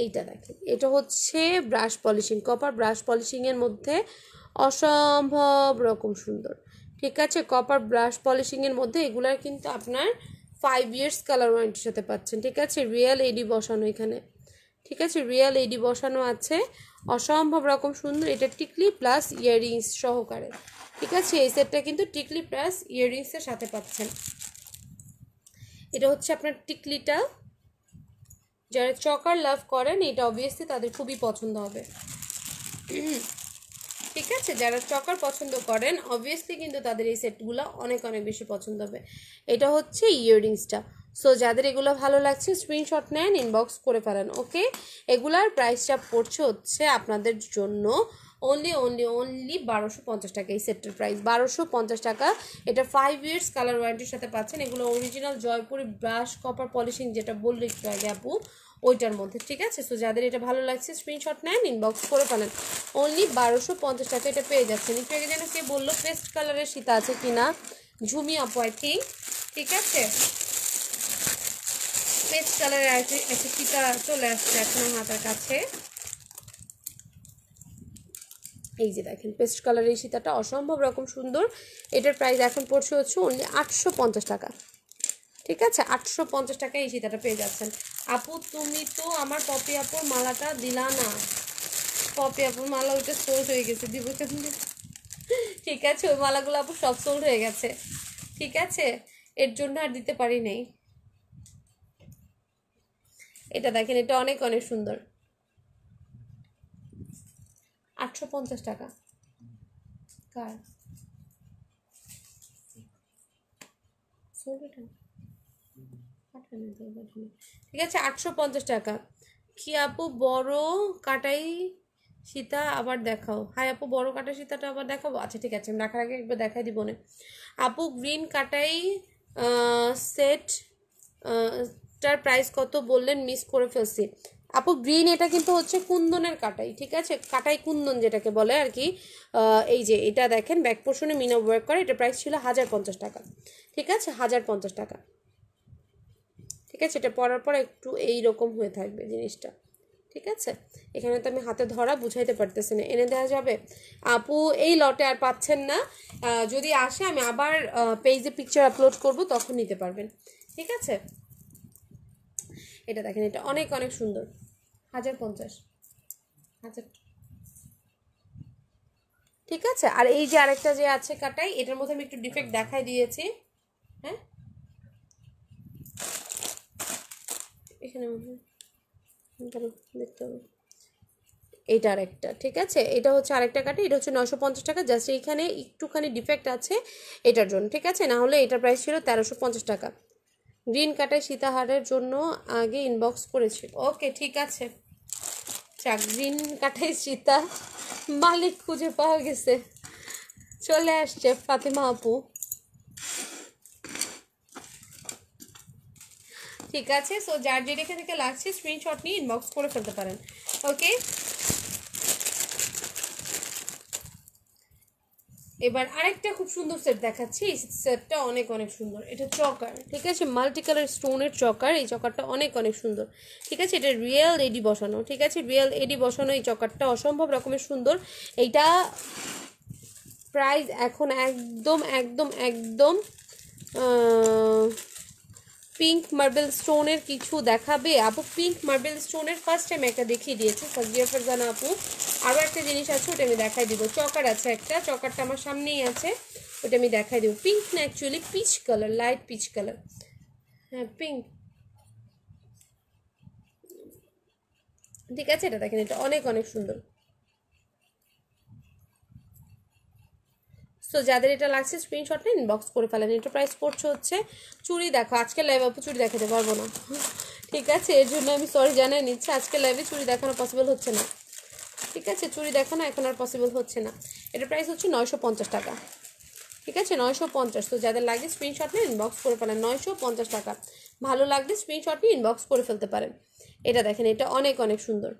এইটা দেখেন, এটা হচ্ছে ব্রাশ পলিশিং, কপার ব্রাশ পলিশিংয়ের মধ্যে অসম্ভব রকম সুন্দর। ঠিক আছে, কপার ব্রাশ পলিশিংয়ের মধ্যে এগুলার কিন্তু আপনার 5 ইয়ার্স কালার ওয়ারেন্টির সাথে পাচ্ছেন। ঠিক আছে, রিয়েল এডি বসানো এখানে। ঠিক আছে, রিয়েল এডি বসানো আছে, অসম্ভব রকম সুন্দর। এটা টিকলি প্লাস ইয়াররিংস সহকারে। ঠিক আছে, এই সেটটা কিন্তু টিকলি প্লাস ইয়াররিংসের সাথে পাচ্ছেন। এটা হচ্ছে আপনার টিকলিটা, যারা চকার লাভ করেন এটা অবভিয়াসলি তাদের খুবই পছন্দ হবে। ঠিক আছে, যারা চকার পছন্দ করেন অবভিয়াসলি কিন্তু তাদের এই সেটগুলো অনেক অনেক বেশি পছন্দ হবে। এটা হচ্ছে ইয়াররিংসটা। সো যাদের এগুলো ভালো লাগছে স্ক্রিনশট নেন, ইনবক্স করে ফেলেন। ওকে, এগুলার প্রাইসটা পড়ছে হচ্ছে আপনাদের জন্য অনলি 1250 টাকা। এই সেটটার প্রাইস 1250 টাকা। এটা 5 ইয়ার্স কালার ওয়ারেন্টির সাথে পাচ্ছেন। এগুলো original Jaipuri brush copper polishing, যেটা বললো একটু আগে আপু, ওইটার মধ্যে। ঠিক আছে, সো যাদের এটা ভালো লাগছে স্ক্রিনশট নেন, ইনবক্স করে ফেলেন। অনলি 1250 টাকা এটা পেয়ে যাচ্ছেন। একটু আগে যেন কে বললো পেস্ট কালারের সীতা আছে কিনা, ঝুমি আপু আই থিঙ্ক। ঠিক আছে, পেস্ট কালারের একটা সীতা চলে আসছে এখন হাতের কাছে। এই যে দেখেন পেস্ট কালারের সীতাটা অসম্ভব রকম সুন্দর। এটার প্রাইস এখন পড়ছে হচ্ছে অনলি 850 টাকা। ঠিক আছে, 850 টাকায় এই সীতাটা পেয়ে যাচ্ছেন। আপু তুমি তো আমার পপি আপুর মালাটা দিলা না। পপি আপুর মালা ওইটা সোল্ড হয়ে গেছে, দিব কেমনি? ঠিক আছে, ওই মালাগুলো আপু সব সোল্ড হয়ে গেছে। ঠিক আছে, এর জন্য আর দিতে পারি নাই। এটা দেখেন, এটা অনেক অনেক সুন্দর। 850 টাকা। কার ঠিক আছে, 850 টাকা। কি আপু বড় কাটাই সীতা আবার দেখাও। হাই আপু, বড় কাটা সীতাটা আবার দেখাবো? আচ্ছা ঠিক আছে, আমি রাখার আগে একবার দেখাই দিব না। আপু গ্রিন কাটাই সেট টার প্রাইস কত বললেন, মিস করে ফেলছি। আপু গ্রিন এটা কিন্তু হচ্ছে কুন্দনের কাটাই। ঠিক আছে, কাটাই কুন্দন যেটাকে বলে আর কি। এই যে এটা দেখেন ব্যাক পোর্শনে মিনা ওয়ার্ক করে, এটা প্রাইস ছিল 1050 টাকা। ঠিক আছে, 1050 টাকা। ঠিক আছে, এটা পরার পর একটু এইরকম হয়ে থাকবে জিনিসটা। ঠিক আছে, এখানে তো আমি হাতে ধরা বুঝাইতে পারতেছি না, এনে দেওয়া যাবে? আপু এই লটে আর পাচ্ছেন না, যদি আসে আমি আবার পেজে পিকচার আপলোড করব, তখন নিতে পারবেন। ঠিক আছে, এটা দেখেন, এটা অনেক অনেক সুন্দর। 1050। ঠিক আছে, আর এই যে আরেকটা যে আছে কাটাই, এটার মধ্যে আমি একটু ডিফেক্ট দেখাই দিয়েছি। হ্যাঁ, এখানে দেখতে হবে, এইটা আরেকটা। ঠিক আছে, এটা হচ্ছে আরেকটা কাটে, এটা হচ্ছে 950 টাকা। জাস্ট এইখানে একটুখানি ডিফেক্ট আছে এটার জন্য। ঠিক আছে, না হলে এটার প্রাইস ছিল 1350 টাকা। গ্রিন কাটায় সীতাহারের জন্য আগে ইনবক্স করেছি। ওকে ঠিক আছে, যাক, গ্রিন কাটায় সীতা মালিক খুঁজে পাওয়া গেছে, চলে আসছে ফাতেমা আপু। ঠিক আছে, সো যার যেটা থেকে লাগছে স্ক্রিনশট নিয়ে ইনবক্স করে ফেলতে পারেন। ওকে, এবার আরেকটা খুব সুন্দর সেট দেখাচ্ছি। এই সেটটা অনেক অনেক সুন্দর। এটা চকার। ঠিক আছে, মাল্টি কালার স্টোনের চকার। এই চকারটা অনেক অনেক সুন্দর। ঠিক আছে, এটা রিয়েল এডি বসানো। ঠিক আছে, রিয়েল এডি বসানো এই চকারটা অসম্ভব রকমের সুন্দর। এইটা প্রাইস এখন একদম একদম একদম পিঙ্ক মার্বেল স্টোনের কিছু দেখাবে আপু? পিঙ্ক মার্বেল স্টোনের ফার্স্ট টাইম একটা দেখিয়ে দিয়েছে সাজিয়া ফারজানা আপু। আরও একটা জিনিস আছে, ওটা আমি দেখাই দিব। চকার আছে একটা, চকারটা আমার সামনেই আছে, ওটা আমি দেখাই দিব। পিঙ্ক না, actually peach colour, light peach colour. হ্যাঁ পিঙ্ক। ঠিক আছে, এটা দেখেন, এটা অনেক অনেক সুন্দর। সো যাদের এটা লাগছে স্ক্রিনশট নিন, ইনবক্স করে ফেলেন। এটা প্রাইস পড়ছে হচ্ছে, চুড়ি দেখো, আজকে লাইভ আপু চুড়ি দেখাতে পারবো না। ঠিক আছে, এর জন্য আমি সরি জানিয়ে নিচ্ছি। আজকে লাইভে চুড়ি দেখানো পসিবল হচ্ছে না। ঠিক আছে, চুড়ি দেখানো এখন আর পসিবল হচ্ছে না। এটার প্রাইস হচ্ছে 950 টাকা। ঠিক আছে, 950। তো যাদের লাগে স্ক্রিনশট নিয়ে ইনবক্স করে ফেলেন। 950 টাকা। ভালো লাগলে স্ক্রিনশট নিয়ে ইনবক্স করে ফেলতে পারেন। এটা দেখেন, এটা অনেক অনেক সুন্দর।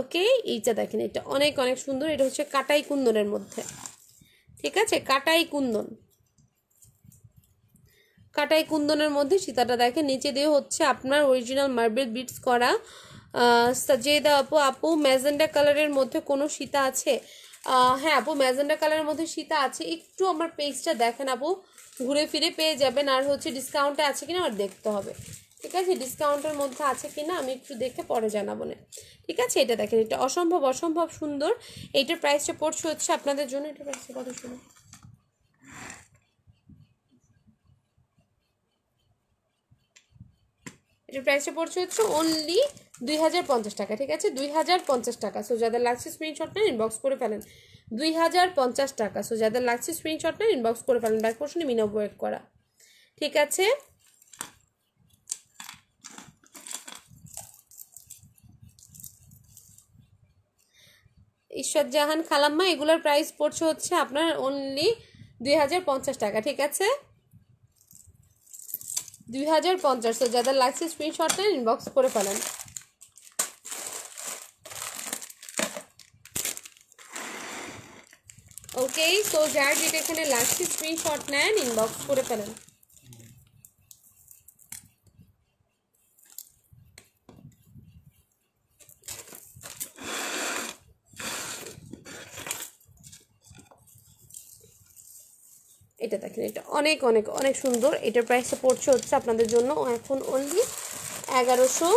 ওকে, এইটা দেখেন, এটা অনেক অনেক সুন্দর। এটা হচ্ছে কাটাই কুন্দনের মধ্যে। ঠিক আছে, কাটাই কুন্দন, কাটাই কুন্দনের মধ্যে সীতাটা দেখেন। নিচে দিয়ে হচ্ছে আপনার অরিজিনাল মার্বেল বিটস করা। সাজেদা আপু, আপু ম্যাজেন্ডা কালারের মধ্যে কোনো সীতা আছে? হ্যাঁ আপু, ম্যাজেন্ডা কালারের মধ্যে সীতা আছে। একটু আমার পেজটা দেখেন আপু, ঘুরে ফিরে পেয়ে যাবেন। আর হচ্ছে ডিসকাউন্টে আছে কিনা আমার দেখতে হবে। ঠিক আছে, ডিসকাউন্টের মধ্যে আছে কিনা আমি একটু দেখে পরে জানাবো না। ঠিক আছে, এটা দেখেন, এটা অসম্ভব অসম্ভব সুন্দর। এইটার প্রাইসটা পড়ছে হচ্ছে আপনাদের জন্য, এটার প্রাইসটা কত সুন্দর। এটার প্রাইসটা পড়ছে হচ্ছে অনলি 2050 টাকা। ঠিক আছে, 2050 টাকা। সো যাদের লাগছে স্ক্রিনশট নেন ইনবক্স করে ফেলেন। 2050 টাকা। সো যাদের লাগছে স্ক্রিনশট নেন ইনবক্স করে ফেলেন। ব্যাক পোর্শনে মিনা ওয়ার্ক করা। ঠিক আছে, ঈশ্বর জাহান খালাম্মা, এগুলোর প্রাইস পড়ছে হচ্ছে আপনার অনলি 2050 টাকা। ঠিক আছে, 2050। তো যাদের লাগছে স্ক্রিনশট নেন ইনবক্স করে ফেলেন। ওকে, সো যার যেটা এখানে লাগছে স্ক্রিনশট নেন ইনবক্স করে ফেলেন। এটা দেখেন, এটা অনেক অনেক অনেক সুন্দর। এটার প্রাইসটা পড়ছে হচ্ছে আপনাদের জন্য এখন অনলি 1100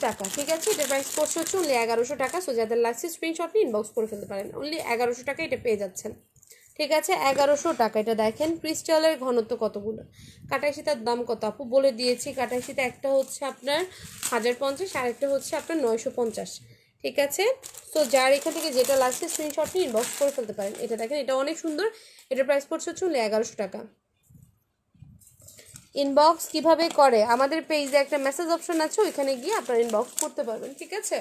টাকা। ঠিক আছে, এটার প্রাইস পড়ছে হচ্ছে অনলি 1100 টাকা। সো যাদের লাগছে স্ক্রিনশট নিয়ে ইনবক্স করে ফেলতে পারেন। অনলি 1100 টাকা এটা পেয়ে যাচ্ছেন। ঠিক আছে, 1100 টাকা। এটা দেখেন ক্রিস্টালের ঘনত্ব কতগুলো। কাটাই সীতার দাম কত আপু বলে দিয়েছি। কাটাই সীতা একটা হচ্ছে আপনার 1050, আরেকটা হচ্ছে আপনার 950। ঠিক আছে, সো যার এখান থেকে যেটা লাগছে স্ক্রিনশট নিয়ে ইনবক্স করে ফেলতে পারেন। এটা দেখেন, এটা অনেক সুন্দর। এটার প্রাইস পড়ছে হচ্ছে 1100 টাকা। ইনবক্স কিভাবে করে? আমাদের পেজে একটা মেসেজ অপশন আছে, ওইখানে গিয়ে আপনারা ইনবক্স করতে পারবেন। ঠিক আছে,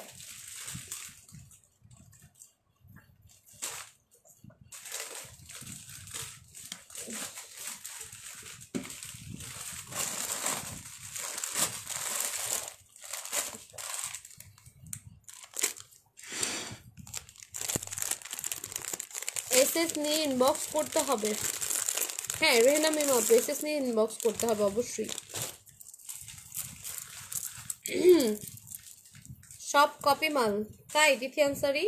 এসএস নিয়ে ইনবক্স করতে হবে। হ্যাঁ রেহনা মিম আপু, এসএস নিয়ে ইনবক্স করতে হবে অবশ্যই। সব কপি মাল তাই তিথি আনসারি?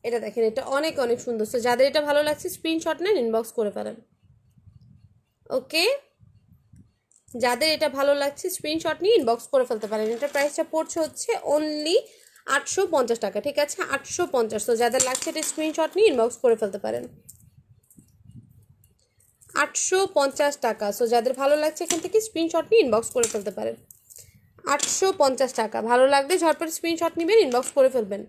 এটা দেখেন, এটা অনেক অনেক সুন্দর। তো যাদের এটা ভালো লাগছে স্ক্রিনশট নেন ইনবক্স করে ফেলেন। ওকে, যাদের এটা ভালো লাগছে স্ক্রিনশট নিয়ে ইনবক্স করে ফেলতে পারেন। এটার প্রাইসটা পড়ছে হচ্ছে অনলি 850 টাকা। ঠিক আছে, 850। তো যাদের লাগছে এটা স্ক্রিনশট নিয়ে ইনবক্স করে ফেলতে পারেন। 850 টাকা। সো যাদের ভালো লাগছে এখান থেকে স্ক্রিনশট নিয়ে ইনবক্স করে ফেলতে পারেন। 850 টাকা। ভালো লাগলে ঝটপট স্ক্রিনশট নেবেন, ইনবক্স করে ফেলবেন।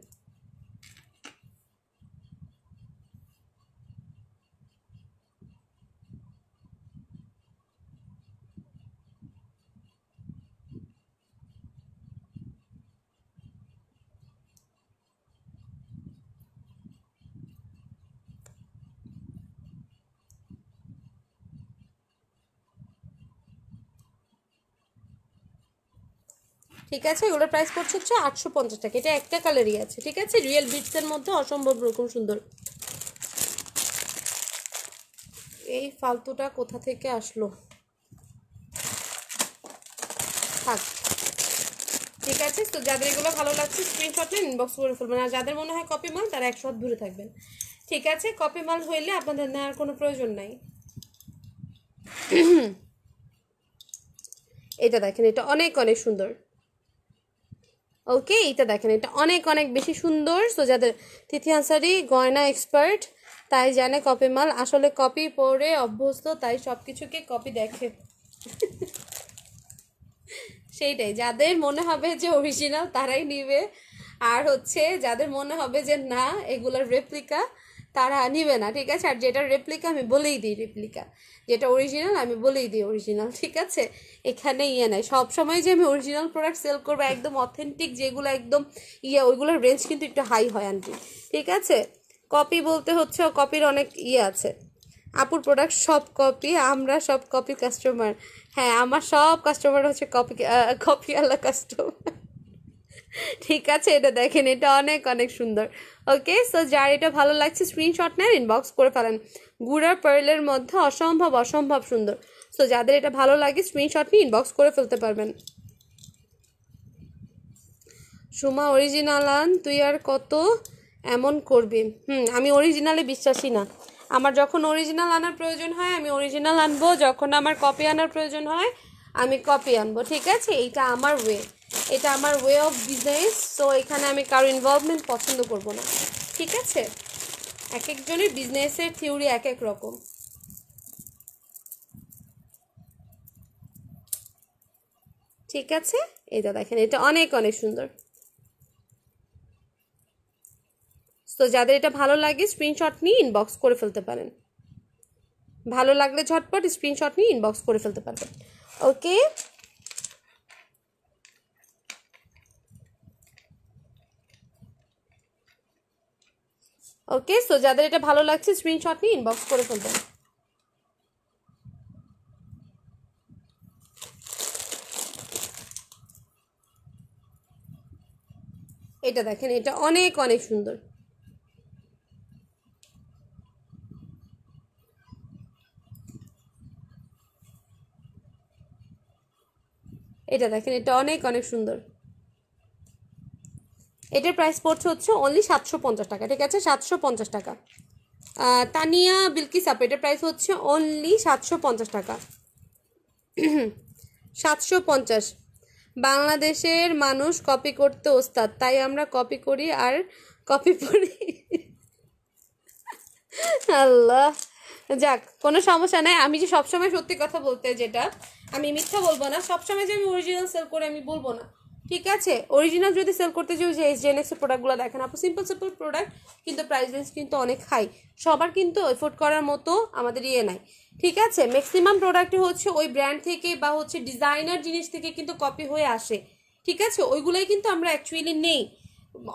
ঠিক আছে, এগুলোর প্রাইস পড়ছে হচ্ছে 850 টাকা। এটা একটা কালারই আছে। ঠিক আছে, রিয়েল বিটসের মধ্যে অসম্ভব রকম সুন্দর। এই ফালতুটা কোথা থেকে আসলো? থাক। ঠিক আছে, তো যাদের এগুলো ভালো লাগছে স্ক্রিনশট নিয়ে ইনবক্স করে ফেলবেন। আর যাদের মনে হয় কপি মাল তারা 100 দূরে থাকবেন। ঠিক আছে, কপি মাল হইলে আপনাদের নেওয়ার কোনো প্রয়োজন নাই। এটা দেখেন, এটা অনেক অনেক সুন্দর। ওকে, এটা দেখেন, এটা অনেক অনেক বেশি সুন্দর। সো যাদের তিথি আনসারি গয়না এক্সপার্ট তাই জানে কপি মাল, আসলে কপি পরে অভ্যস্ত তাই সব কিছুকে কপি দেখে। সেইটাই, যাদের মনে হবে যে অরিজিনাল তারাই নিবে, আর হচ্ছে যাদের মনে হবে যে না এগুলোর রেপ্লিকা তারা নিবে না, ঠিক আছে। আর যেটা রেপ্লিকা আমি বলেই দিই রেপ্লিকা, যেটা অরিজিনাল আমি বলেই দিই অরিজিনাল, ঠিক আছে। এখানে ইয়ে নাই, সবসময় যে আমি অরিজিনাল প্রোডাক্ট সেল করবো একদম অথেন্টিক যেগুলো একদম ওইগুলোর রেঞ্জ কিন্তু একটু হাই হয় আন্টি, ঠিক আছে। কপি বলতে হচ্ছে কপির অনেক আছে। আপুর প্রোডাক্ট সব কপি, আমরা সব কপি কাস্টমার। হ্যাঁ, আমার সব কাস্টমার হচ্ছে কপি, কপি আলা কাস্টমার। ঠিক আছে, এটা দেখেন, এটা অনেক অনেক সুন্দর। ওকে, সো যার এটা ভালো লাগছে স্ক্রিনশট নেন, ইনবক্স করে ফেলেন। গুড়া পার্লের মধ্যে অসম্ভব অসম্ভব সুন্দর। সো যাদের এটা ভালো লাগে স্ক্রিনশট নিয়ে ইনবক্স করে ফেলতে পারবেন। সুমা অরিজিনাল আন, তুই আর কত এমন করবি? আমি অরিজিনালে বিশ্বাসী না। আমার যখন অরিজিনাল আনার প্রয়োজন হয় আমি অরিজিনাল আনবো, যখন আমার কপি আনার প্রয়োজন হয় আমি কপি আনবো, ঠিক আছে। এইটা আমার ওয়ে, এটা আমার ওয়ে অফ বিজনেস। সো এখানে আমি কারো ইনভলভমেন্ট পছন্দ করব না, ঠিক আছে। এক একজনের বিজনেসের থিওরি এক এক রকম। ঠিক আছে, এটা দেখেন, এটা অনেক অনেক সুন্দর। তো যাদের এটা ভালো লাগে স্ক্রিনশট নিয়ে ইনবক্স করে ফেলতে পারেন। ভালো লাগলে ঝটপট স্ক্রিনশট নিয়ে ইনবক্স করে ফেলতে পারবেন। ওকে, ওকে, সো যাদের এটা ভালো লাগছে স্ক্রিনশট নিয়ে ইনবক্স করে ফেলবেন। এটা দেখেন, এটা অনেক অনেক সুন্দর। এটা দেখেন, এটা অনেক অনেক সুন্দর। এটার প্রাইস পড়ছে হচ্ছে অনলি 750 টাকা, ঠিক আছে, 750 টাকা। তানিয়া বিলকিস আপ, এটার প্রাইস হচ্ছে অনলি 750 টাকা। 750। বাংলাদেশের মানুষ কপি করতে ওস্তাদ, তাই আমরা কপি করি আর কপি পড়ি। আল্লাহ, যাক, কোনো সমস্যা নাই। আমি যে সবসময় সত্যি কথা বলতে, যেটা আমি মিথ্যা বলবো না, সবসময় যে আমি অরিজিনাল সেল করে আমি বলবো না, ঠিক আছে। অরিজিনাল যদি সেল করতে যাই, যে SGNX এর প্রোডাক্টগুলো দেখেন আপু, সিম্পল সিম্পল প্রোডাক্ট, কিন্তু প্রাইস রেঞ্জ কিন্তু অনেক হাই। সবার কিন্তু এফোর্ড করার মতো আমাদের নাই, ঠিক আছে। ম্যাক্সিমাম প্রোডাক্টই হচ্ছে ওই ব্র্যান্ড থেকে বা হচ্ছে ডিজাইনার জিনিস থেকে কিন্তু কপি হয়ে আসে, ঠিক আছে। ওইগুলোই কিন্তু আমরা অ্যাকচুয়ালি নেই,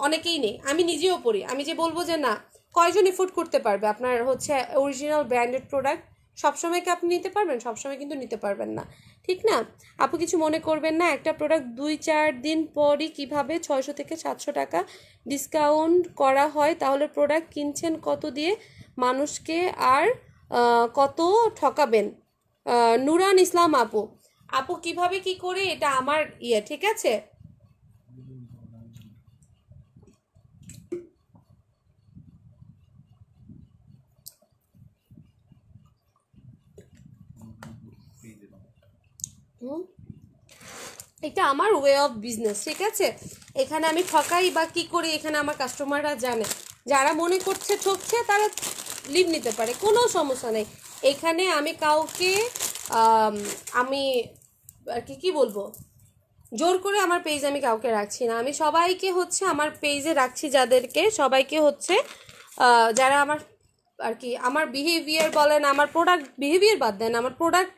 অনেকেই নেই, আমি নিজেও পড়ি। আমি যে বলবো যে না, কয়জন এফোর্ড করতে পারবে আপনার হচ্ছে অরিজিনাল ব্র্যান্ডেড প্রোডাক্ট? সবসময় কি আপনি নিতে পারবেন? সবসময় কিন্তু নিতে পারবেন না, ঠিক না। আপু কিছু মনে করবেন না, একটা প্রোডাক্ট 2-4 দিন পরই কিভাবে 600 থেকে 700 টাকা ডিসকাউন্ট করা হয়, তাহলে প্রোডাক্ট কিনছেন কত দিয়ে মানুষকে আর কত ঠকাবেন? নুরান ইসলাম আপু, আপু কিভাবে কি করে, এটা আমার ঠিক আছে। এটা আমার ওয়ে অফ বিজনেস, ঠিক আছে। এখানে আমি ঠকাই বা কি করি এখানে আমার কাস্টমাররা জানে। যারা মনে করছে ঠকছে তারা লিভ নিতে পারে, কোনো সমস্যা নেই। এখানে আমি কাউকে আমি আর কি বলবো, জোর করে আমার পেজ আমি কাউকে রাখছি না। আমি সবাইকে হচ্ছে আমার পেজে রাখছি, যাদেরকে সবাইকে হচ্ছে যারা আমার আর কি আমার বিহেভিয়ার বলেন, আমার প্রোডাক্ট বিহেভিয়ার বাদ দেন, আমার প্রোডাক্ট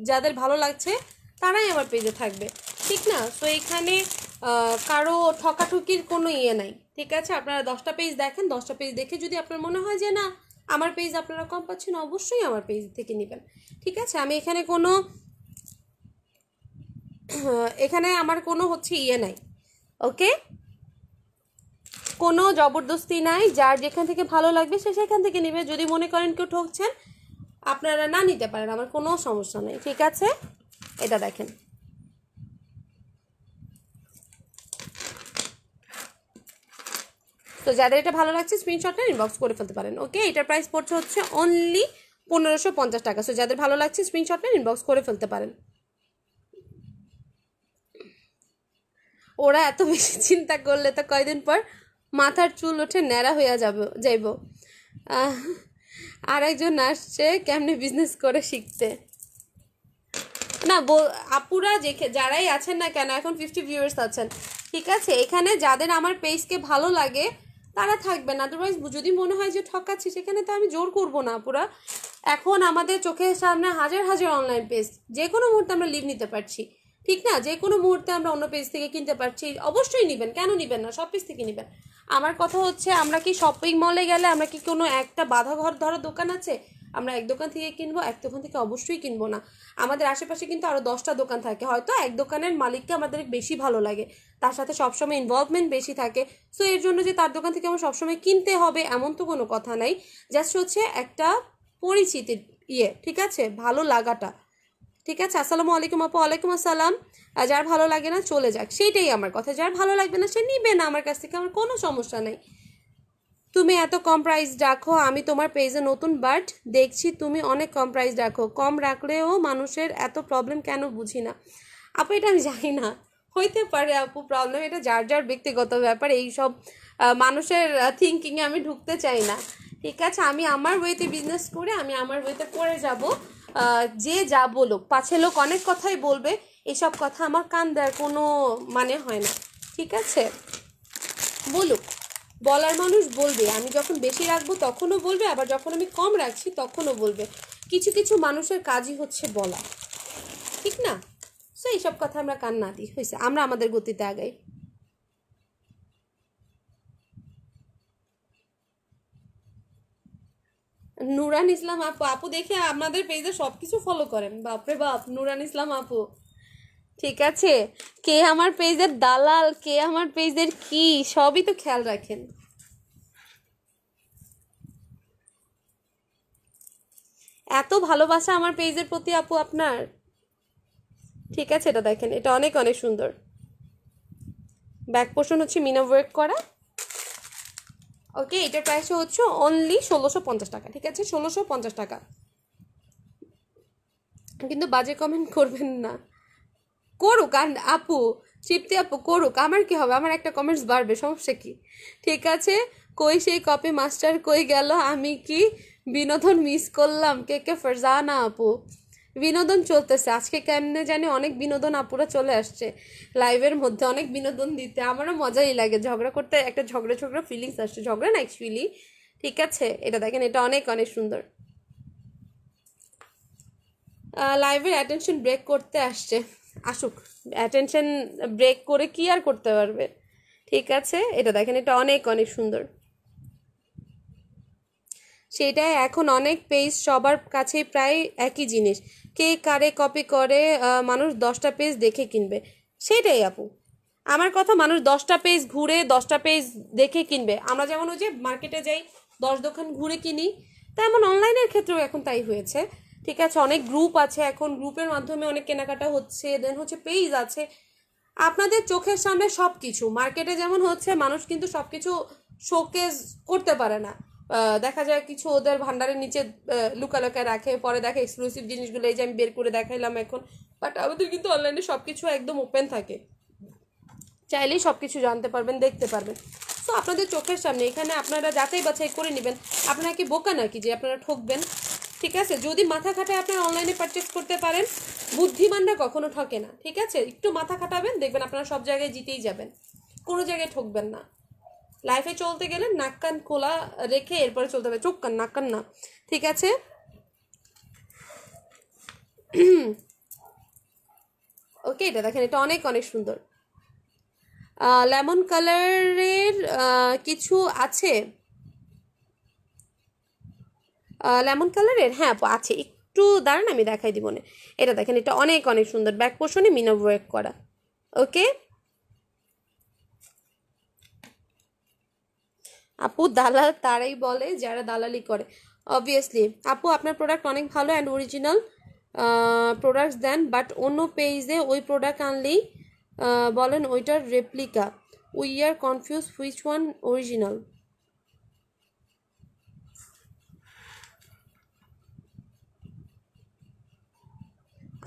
যাদের ভালো লাগছে তারাই আমার পেজে থাকবে, ঠিক না। সো এখানে কারো ঠকাঠকির কোনো নাই, ঠিক আছে। আপনারা 10টা পেজ দেখেন, 10টা পেজ দেখে যদি আপনার মনে হয় যে না আমার পেজ আপনারা কম পাচ্ছেন, অবশ্যই আমার পেজ থেকে নেবেন, ঠিক আছে। আমি এখানে কোনো এখানে আমার কোনো হচ্ছে নাই, ওকে। কোনো জবরদস্তি নাই, যার যেখান থেকে ভালো লাগবে সে সেখান থেকে নেবে। যদি মনে করেন কেউ ঠকছেন আপনারা না নিতে পারেন, আমার কোনো সমস্যা নেই, ঠিক আছে। এটা দেখেন, তো যাদের এটা ভালো লাগছে স্ক্রিনশটটা ইনবক্স করে ফেলতে পারেন, ওকে। এটার প্রাইস পড়ছে হচ্ছে অনলি 1550 টাকা। সো যাদের ভালো লাগছে স্ক্রিনশটটা ইনবক্স করে ফেলতে পারেন। ওরা এত বেশি চিন্তা করলে তো কয়দিন পর মাথার চুল ওঠে ন্যাড়া হইয়া যাইব। আর একজন আসছে কেমনে বিজনেস করে শিখতে। না আপুরা যারাই আছেন না কেন, এখন 50 ভিউয়ার্স আছেন, ঠিক আছে, এখানে যাদের আমার পেজকে ভালো লাগে তারা থাকবেন, আদারওয়াইজ যদি মনে হয় যে ঠকাচ্ছি সেখানে তো আমি জোর করব না আপুরা। এখন আমাদের চোখের সামনে হাজার হাজার অনলাইন পেজ, যে কোনো মুহূর্তে আমরা লিভ নিতে পারছি, ঠিক না, যে কোনো মুহূর্তে আমরা অন্য পেজ থেকে কিনতে পারছি, অবশ্যই নেবেন, কেন নেবেন না, সব পেজ থেকে নেবেন। আমার কথা হচ্ছে আমরা কি শপিং মলে গেলে আমরা কি কোনো একটা বাধা ঘর ধরো দোকান আছে আমরা এক দোকান থেকে কিনবো, এক দোকান থেকে অবশ্যই কিনবো না। আমাদের আশেপাশে কিন্তু আরও 10টা দোকান থাকে, হয়তো এক দোকানের মালিককে আমাদের বেশি ভালো লাগে, তার সাথে সবসময় ইনভলভমেন্ট বেশি থাকে, সো এর জন্য যে তার দোকান থেকে আমার সবসময় কিনতে হবে এমন তো কোনো কথা নাই। জাস্ট হচ্ছে একটা পরিচিতির ঠিক আছে, ভালো লাগাটা, ঠিক আছে। আসসালামু আলাইকুম আপু। ওয়ালাইকুম আসসালাম। যার ভালো লাগে না চলে যাক, সেইটাই আমার কথা, যার ভালো লাগবে না সে নিবে না আমার কাছ থেকে, আমার কোনো সমস্যা নেই। তুমি এত কম প্রাইস রাখো, আমি তোমার পেজে নতুন, বাট দেখছি তুমি অনেক কম প্রাইস রাখো, কম রাখলেও মানুষের এত প্রবলেম কেন বুঝি না। আপু এটা আমি জানি না, হইতে পারে আপু প্রবলেম, এটা যার যার ব্যক্তিগত ব্যাপার, এই সব মানুষের থিঙ্কিংয়ে আমি ঢুকতে চাই না, ঠিক আছে। আমি আমার ওয়েতে বিজনেস করে আমি আমার ওয়েতে করে যাব, যে যা বলুক, পাছে লোক অনেক কথাই বলবে, এসব কথা আমার কান দেওয়ার কোনো মানে হয় না, ঠিক আছে। বলুক, বলার মানুষ বলবে, আমি যখন বেশি রাখবো তখনও বলবে, আবার যখন আমি কম রাখছি তখনও বলবে। কিছু কিছু মানুষের কাজই হচ্ছে বলা, ঠিক না। সো এইসব কথা আমরা কান না দিই, হয়েছে, আমরা আমাদের গতিতে আগাই। নুরান ইসলাম আপু, আপু দেখে আপনাদের পেজে সব কিছু ফলো করেন, বাপরে বাপ, নুরান ইসলাম আপু, ঠিক আছে। কে আমার পেজের দালাল, কে আমার পেজের কি, সবই তো খেয়াল রাখেন। এত ভালোবাসা আমার পেজের প্রতি আপু আপনার, ঠিক আছে। এটা দেখেন, এটা অনেক অনেক সুন্দর, ব্যাক পোর্শন হচ্ছে মিনা ওয়ার্ক করা, ওকে। এটার প্রাইস হচ্ছে অনলি 1650 টাকা, ঠিক আছে, 1650 টাকা। কিন্তু বাজে কমেন্ট করবেন না, করুক আর আপু, তৃপ্তি আপু করুক, আমার কি হবে, আমার একটা কমেন্টস বাড়বে, সমস্যা কি, ঠিক আছে। কই সেই কপি মাস্টার কই গেল, আমি কি বিনোদন মিস করলাম, কে ফারজানা আপু। বিনোদন চলতেছে আজকে, কেমনে জানি অনেক বিনোদন আপুরা চলে আসছে লাইভের মধ্যে, অনেক বিনোদন দিতে, আমারও মজাই লাগে, ঝগড়া করতে একটা ঝগড়া ঝগড়া ফিলিংস আসছে, ঝগড়া না অ্যাকচুয়ালি, ঠিক আছে। এটা দেখেন, এটা অনেক অনেক সুন্দর, লাইভের অ্যাটেনশন ব্রেক করতে আসছে, আসুক, অ্যাটেনশন ব্রেক করে কি আর করতে পারবে, ঠিক আছে। এটা দেখেন, এটা অনেক অনেক সুন্দর, সেটাই এখন অনেক পেজ সবার কাছেই প্রায় একই জিনিস, কে কারে কপি করে, মানুষ 10টা পেজ দেখে কিনবে, সেটাই আপু আমার কথা, মানুষ 10টা পেজ ঘুরে 10টা পেজ দেখে কিনবে। আমরা যেমন ওই যে মার্কেটে যাই 10 দোকান ঘুরে কিনি, তেমন অনলাইনের ক্ষেত্রেও এখন তাই হয়েছে, ঠিক আছে। অনেক গ্রুপ আছে এখন, গ্রুপের মাধ্যমে অনেক কেনাকাটা হচ্ছে, দেন হচ্ছে পেজ আছে, আপনাদের চোখের সামনে সব কিছু, মার্কেটে যেমন হচ্ছে মানুষ কিন্তু সব কিছু শোকেস করতে পারে না, দেখা যায় কিছু ওদের ভান্ডারের নিচে লুকালুকা রাখে, পরে দেখে এক্সক্লুসিভ জিনিসগুলো এই যে আমি বের করে দেখাইলাম এখন, বাট আমাদের কিন্তু অনলাইনে সব কিছু একদম ওপেন থাকে, চাইলেই সব কিছু জানতে পারবেন, দেখতে পারবেন। সো আপনাদের চোখের সামনে, এখানে আপনারা যাচাই বাছাই করে নেবেন, আপনারা কি বোকা নাকি যে আপনারা ঠকবেন, ঠিক আছে। যদি মাথা খাটায় আপনারা অনলাইনে পারচেস করতে পারেন, বুদ্ধিমানরা কখনো ঠকে না, ঠিক আছে, একটু মাথা খাটাবেন, দেখবেন আপনারা সব জায়গায় জিতেই যাবেন, কোনো জায়গায় ঠকবেন না। লাইফে চলতে গেলে নাক কান খোলা রেখে এরপরে চলতে হবে, চোখ কান নাক কান না, ঠিক আছে। ওকে, এটা দেখেন, এটা অনেক অনেক সুন্দর, লেমন কালারের কিছু আছে, লেমন কালারের, হ্যাঁ আছে, একটু দাঁড়ান আমি দেখাই দিব না। এটা দেখেন, এটা অনেক অনেক সুন্দর, ব্যাক পোর্শনে মিনা ওয়ার্ক করা, ওকে। আপু দালাল তারাই বলে যারা দালালি করে, অবভিয়াসলি আপু আপনার প্রোডাক্ট অনেক ভালো অ্যান্ড অরিজিনাল প্রোডাক্টস দেন, বাট অন্য পেজে ওই প্রোডাক্ট আনলেই বলেন ওইটার replica, we are confuse which one original.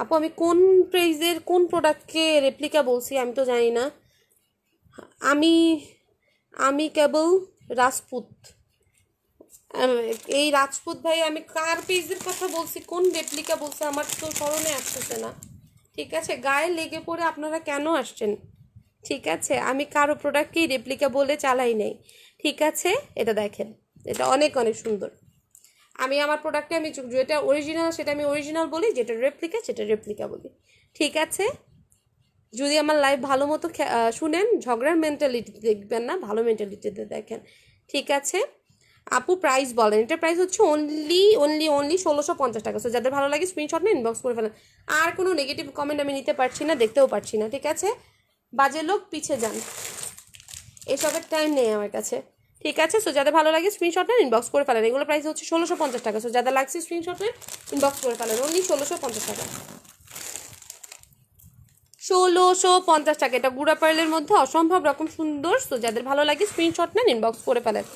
আপু আমি কোন পেজের কোন প্রোডাক্টকে রেপ্লিকা বলছি আমি তো জানি না, আমি আমি কেবল রাজপুত। এই রাজপুত ভাই আমি কার পেজের কথা বলছি, কোন রেপ্লিকা বলছে আমার তো স্মরণে আসতেছে না। ঠিক আছে, গায়ে লেগে পড়ে আপনারা কেন আসছেন? ঠিক আছে, আমি কারো প্রোডাক্টকেই রেপ্লিকা বলে চালাই নাই। ঠিক আছে, এটা দেখেন, এটা অনেক অনেক সুন্দর। আমি আমার প্রোডাক্টে আমি যেটা অরিজিনাল সেটা আমি অরিজিনাল বলি, যেটা রেপ্লিকা সেটা রেপ্লিকা বলি। ঠিক আছে, যদি আমার লাইভ ভালো মতো শুনেন, ঝগড়ার মেন্টালিটি দেখবেন না, ভালো মেন্টালিটিতে দেখেন। ঠিক আছে আপু, প্রাইস বলেন। এটার প্রাইস হচ্ছে অনলি 1650 টাকা। সো যাদের ভালো লাগে স্ক্রিনশট নিয়ে ইনবক্স করে ফেলেন। আর কোনো নেগেটিভ কমেন্ট আমি নিতে পারছি না, দেখতেও পারছি না। ঠিক আছে, বাজে লোক পিছে যান, এসবের টাইম নেই আমার কাছে। ঠিক আছে, সো যাদের ভালো লাগে স্ক্রিনশট নেন ইনবক্স করে ফেলেন। এগুলো প্রাইস হচ্ছে 1650 টাকা। সো যাদের লাগছে স্ক্রিনশট নেন ইনবক্স করে ফেলেন, অনলি 1650 টাকা। 1650 টাকা। এটা গুড়া পার্লের মধ্যে অসম্ভব রকম সুন্দর। সো যাদের ভালো লাগে স্ক্রিনশট নেন ইনবক্স করে ফেলেন।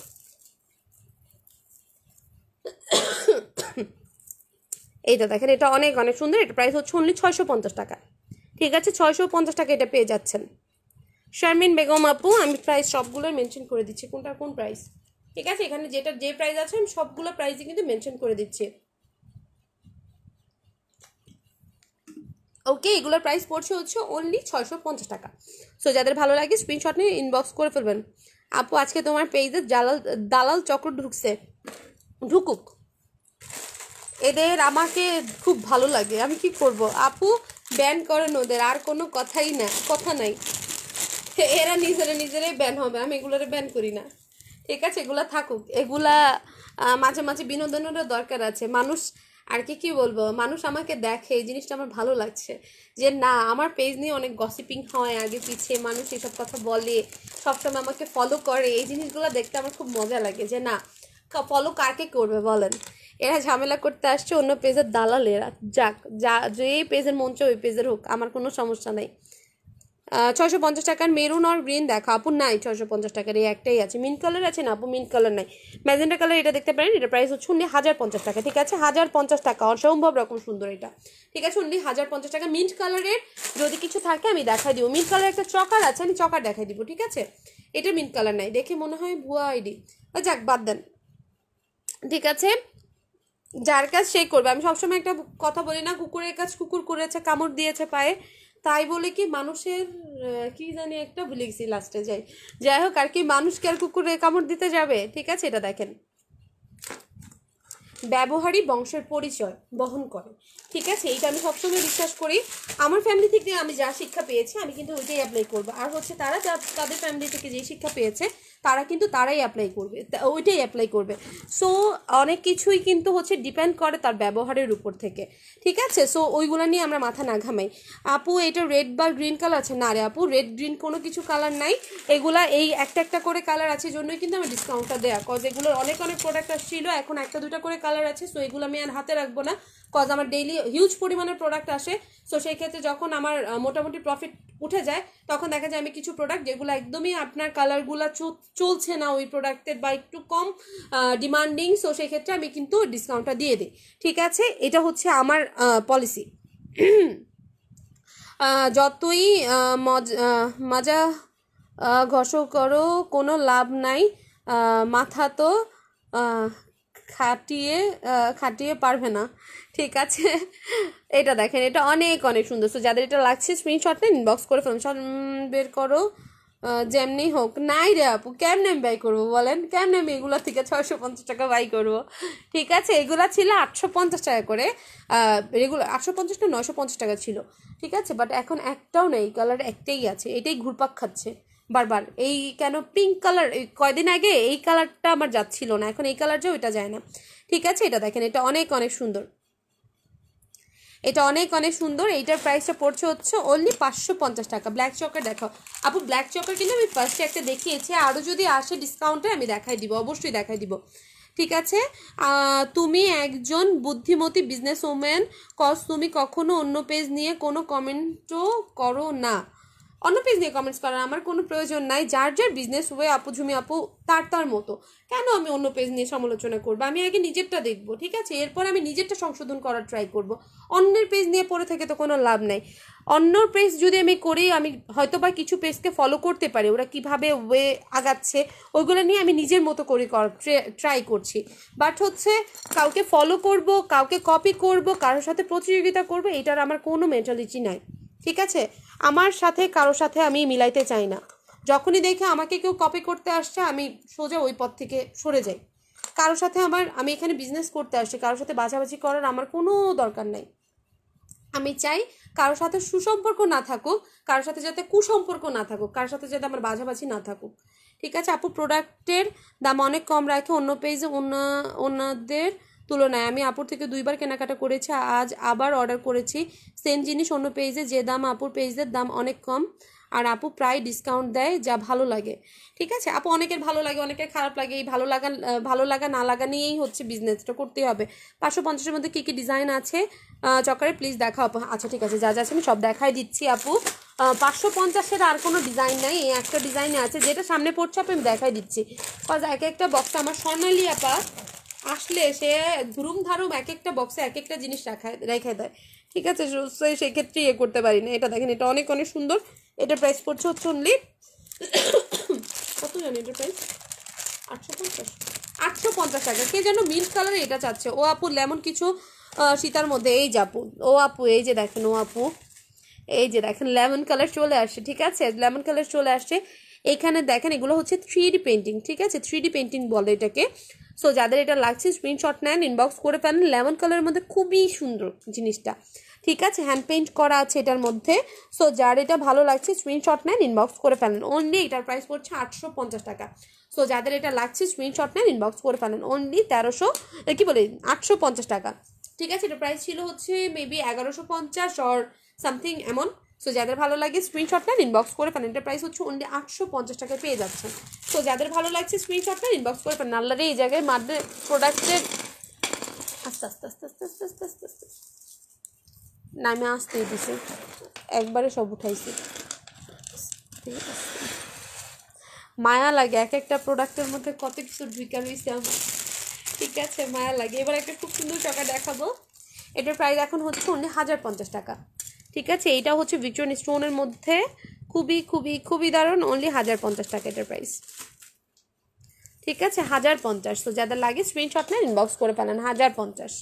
এইটা দেখেন, এটা অনেক অনেক সুন্দর। এটা প্রাইস হচ্ছে অনলি 650 টাকা। ঠিক আছে, 650 টাকা এটা পেয়ে যাচ্ছেন। শারমিন বেগম আপু, আমি প্রাইস সবগুলোর মেনশন করে দিচ্ছি কোনটা কোন প্রাইস। ঠিক আছে, এখানে যেটা যে প্রাইস আছে আমি সবগুলো প্রাইসই কিন্তু মেনশন করে দিচ্ছি। ওকে, এগুলোর প্রাইস পড়ছে হচ্ছে অনলি 650 টাকা। সো যাদের ভালো লাগে স্ক্রিনশট নিয়ে ইনবক্স করে ফেলবেন। আপু, আজকে তোমার পেজে দালাল চক্র ঢুকছে, ঢুকুক, এদের আমাকে খুব ভালো লাগে, আমি কি করব আপু? ব্যান করেন ওদের, আর কোনো কথা নাই। এরা নিজেরাই ব্যান হবে, আমি এগুলোরে ব্যান করি না। ঠিক আছে, এগুলা থাকুক, এগুলা মাঝে মাঝে বিনোদনেরও দরকার আছে। মানুষ আর কি বলবো, মানুষ আমাকে দেখে, এই জিনিসটা আমার ভালো লাগছে যে না, আমার পেজ নিয়ে অনেক গসিপিং হয় আগে পিছে, মানুষ এসব কথা বলে, সবসময় আমাকে ফলো করে। এই জিনিসগুলো দেখতে আমার খুব মজা লাগে যে না, ফলো কাকে করবে বলেন? এরা ঝামেলা করতে আসছে অন্য পেজের দালাল, এরা যাক, যে পেজের মন চায় ওই পেজের হোক, আমার কোনো সমস্যা নাই। 650 টাকার মেরুন আর গ্রিন দেখো আপু, নাই 650 টাকার এই একটাই আছে। মিন্ট কালার আছে না আপু? মিন্ট কালার নাই, ম্যাজেন্টা কালার এটা দেখতে পারেন। এটা প্রাইস হচ্ছে 1050 টাকা। ঠিক আছে, 1050 টাকা, অসম্ভব রকম সুন্দর এটা। ঠিক আছে, 1050 টাকা। মিন্ট কালারের যদি কিছু থাকে আমি দেখাই দিব। মিন্ট কালার একটা চকার আছে, আমি চকার দেখাই দিব। ঠিক আছে, এটা মিন্ট কালার নাই, দেখে মনে হয় ভুয়া আইডি, যাক বাদ দেন। ঠিক আছে, যার কাজ সেই করবে। আমি সবসময় একটা কথা বলি না, কুকুরের কাজ কুকুর করেছে, কামড় দিয়েছে পায়ে, তাই বলে কি মানুষের কি জানি একটা ভুলে গেছি লাস্টে, যাই হোক আর কি, মানুষকে আর কুকুরে কামড় দিতে যাবে? ঠিক আছে, এটা দেখেন, ব্যবহারই বংশের পরিচয় বহন করে। ঠিক আছে, এইটা আমি সবসময় বিশ্বাস করি। আমার ফ্যামিলি থেকে আমি যা শিক্ষা পেয়েছি আমি কিন্তু ওইটাই অ্যাপ্লাই করবো। আর হচ্ছে তারা তাদের ফ্যামিলি থেকে যে শিক্ষা পেয়েছে তারা কিন্তু তারাই অ্যাপ্লাই করবে, ওইটাই অ্যাপ্লাই করবে। সো অনেক কিছুই কিন্তু হচ্ছে ডিপেন্ড করে তার ব্যবহারের উপর থেকে। ঠিক আছে, সো ওইগুলো নিয়ে আমরা মাথা না ঘামাই। আপু, এটা রেড বা গ্রিন কালার আছে না? রে আপু, রেড গ্রিন কোনো কিছু কালার নাই, এগুলা এই একটা করে কালার আছে, জন্যই কিন্তু আমি ডিসকাউন্টটা দেয়া। কজ এগুলোর অনেক প্রোডাক্ট আসছিল, এখন একটা দুটা করে কালার আছে। সো এগুলো আমি আর হাতে রাখবো না, কজ আমার ডেইলি হিউজ পরিমাণের প্রোডাক্ট আসে। সো সেই ক্ষেত্রে যখন আমার মোটামুটি প্রফিট উঠে যায়, তখন দেখা যায় আমি কিছু প্রোডাক্ট যেগুলো একদমই আপনার কালারগুলো চলছে না ওই প্রোডাক্টের, বা একটু কম ডিমান্ডিং, সো সেই ক্ষেত্রে আমি কিন্তু ডিসকাউন্টটা দিয়ে দিই। ঠিক আছে, এটা হচ্ছে আমার পলিসি। যতই মাজা ঘষ করো কোনো লাভ নাই, মাথা তো খাটিয়ে পারবে না। ঠিক আছে, এটা দেখেন, এটা অনেক অনেক সুন্দর। সো যাদের এটা লাগছে স্ক্রিনশট নেন ইনবক্স করে ফেলুন, শট বের করো, যেমনি হোক। নাই রে আপু, কেমনে আমি বাই করবো বলেন? কেমনে আমি এগুলো থেকে 650 টাকা বাই করবো? ঠিক আছে, এগুলা ছিল 850 টাকা করে, রেগুলার 850 না 950 টাকা ছিল। ঠিক আছে, বাট এখন একটাও নেই, কালার একটাই আছে, এটাই ঘুরপাক খাচ্ছে বারবার। এই কেন পিঙ্ক কালার, কয়দিন আগে এই কালারটা আমার যাচ্ছিল না, এখন এই কালার যে ওইটা যায় না। ঠিক আছে, এটা দেখেন, এটা অনেক অনেক সুন্দর, এটা অনেক অনেক সুন্দর। এইটার প্রাইসটা পড়ছে হচ্ছে অনলি 550 টাকা। ব্ল্যাক চকার দেখাও আপু, ব্ল্যাক চকার কিন্তু আমি ফার্স্টে একটা দেখিয়েছি, আরও যদি আসে ডিসকাউন্টে আমি দেখাই দিব, অবশ্যই দেখাই দিব। ঠিক আছে, তুমি একজন বুদ্ধিমতী বিজনেস ওম্যান, কজ তুমি কখনো অন্য পেজ নিয়ে কোনো কমেন্টও করো না। অন্য পেজ নিয়ে কমেন্টস করার আমার কোনো প্রয়োজন নাই। যার যার বিজনেস ওয়ে আপু ঝুমি আপু তার মতো, কেন আমি অন্য পেজ নিয়ে সমালোচনা করবো? আমি আগে নিজেরটা দেখবো, ঠিক আছে? এরপর আমি নিজেরটা সংশোধন করার ট্রাই করব। অন্যের পেজ নিয়ে পড়ে থেকে তো কোনো লাভ নাই। অন্য পেজ যদি আমি করি, আমি হয়তো বা কিছু পেজকে ফলো করতে পারি, ওরা কিভাবে ওয়ে আগাচ্ছে ওইগুলো নিয়ে আমি নিজের মতো করে ট্রাই করছি। বাট হচ্ছে কাউকে ফলো করব, কাউকে কপি করব, কারোর সাথে প্রতিযোগিতা করব, এটার আমার কোনো মেন্টালিটি নাই, ঠিক আছে? আমার সাথে কারোর সাথে আমি মিলাইতে চাই না। যখনই দেখে আমাকে কেউ কপি করতে আসছে, আমি সোজা ওই পথ থেকে সরে যাই। কারোর সাথে আমি এখানে বিজনেস করতে আসছি, কারোর সাথে বাছাবাছি করার আমার কোনো দরকার নাই। আমি চাই কারোর সাথে সুসম্পর্ক না থাকুক, কারোর সাথে যাতে কুসম্পর্ক না থাকুক, কারোর সাথে যাতে আমার বাছাবাছি না থাকুক, ঠিক আছে? আপু প্রোডাক্টের দাম অনেক কম রাখে অন্য পেজে ওনাদের তুলনায়। আমি আপুর থেকে 2বার কেনাকাটা করেছি, আজ আবার অর্ডার করেছি সেম জিনিস অন্য পেজে, যে দাম আপুর পেজের দাম অনেক কম, আর আপু প্রায় ডিসকাউন্ট দেয়, যা ভালো লাগে। ঠিক আছে আপু, অনেকের ভালো লাগে, অনেকের খারাপ লাগে। এই ভালো লাগা না লাগা নিয়েই হচ্ছে বিজনেসটা করতে হবে। 550-এর মধ্যে কী কী ডিজাইন আছে চকারে প্লিজ দেখাও আপু। আচ্ছা ঠিক আছে, যা যা আছে আমি সব দেখাই দিচ্ছি আপু। 550-এর আর কোনো ডিজাইন নাই, এই একটা ডিজাইনে আছে, যেটা সামনে পড়ছে আপু আমি দেখাই দিচ্ছি। কজ এক একটা বক্সে আমার স্বর্ণালী আপা আসলে সে ধুরুম ধারুম এক একটা বক্সে এক একটা জিনিস রেখে দেয়, ঠিক আছে? সেক্ষেত্রে করতে পারি না। এটা দেখেন, এটা অনেক অনেক সুন্দর। এটার প্রাইস পড়ছে হচ্ছে অনলি কত জানি এটার প্রাইস 850 টাকা। কে যেন মিন্ট কালারে এটা চাচ্ছে। ও আপু লেমন কিছু সীতার মধ্যে, এই যে আপু, ও আপু এই যে দেখেন, ও আপু এই যে দেখেন লেমন কালার চলে আসছে, ঠিক আছে? লেমন কালার চলে আসছে। এইখানে দেখেন এগুলো হচ্ছে 3D পেন্টিং, ঠিক আছে? 3D পেন্টিং বলে এটাকে। সো যাদের এটা লাগছে স্ক্রিনশট নেন, ইনবক্স করে ফেলেন। লেমন কালারের মধ্যে খুবই সুন্দর জিনিসটা, ঠিক আছে? হ্যান্ড পেইন্ট করা আছে এটার মধ্যে। সো যার এটা ভালো লাগছে স্ক্রিনশট নেন, ইনবক্স করে ফেলেন। অনলি এটার প্রাইস পড়ছে 850 টাকা। সো যাদের এটা লাগছে স্ক্রিনশট নেন, ইনবক্স করে ফেলেন। অনলি 850 টাকা, ঠিক আছে? এটা প্রাইস ছিল হচ্ছে মেবি 1150 অর সামথিং এমন। সো যাদের ভালো লাগে স্ক্রিনশট নেন, ইনবক্স করে ফেলেন। এটার প্রাইস হচ্ছে অনলি 850 টাকায় পেয়ে যাচ্ছেন। সো যাদের ভালো লাগছে স্ক্রিনশট নেন, ইনবক্স করে ফেলেন। আল্লাহরে এই জায়গায় মারবে প্রোডাক্টের আস্তে আস্তে আস্তে আস্তে আস্তে আস্তে আস্তে আস্তে নামে আসতেই দিছে, একবারে সব উঠাইছে। মায়া লাগে এক একটা প্রোডাক্টের মধ্যে কত কিছু ঢুকা রয়েছে আমার, ঠিক আছে? মায়া লাগে। এবার একটা খুব সুন্দর চকা দেখাবো। এটার প্রাইস এখন হচ্ছে অনলি 1050 টাকা, ঠিক আছে? এইটা হচ্ছে ভিক্টোরিয়ান স্টোনের মধ্যে, খুবই খুবই খুবই দারুণ। অনলি 1050 টাকা এটার প্রাইস, ঠিক আছে? 1050। তো যাদের লাগে স্ক্রিনশট নেন, ইনবক্স করে ফেলেন। 1050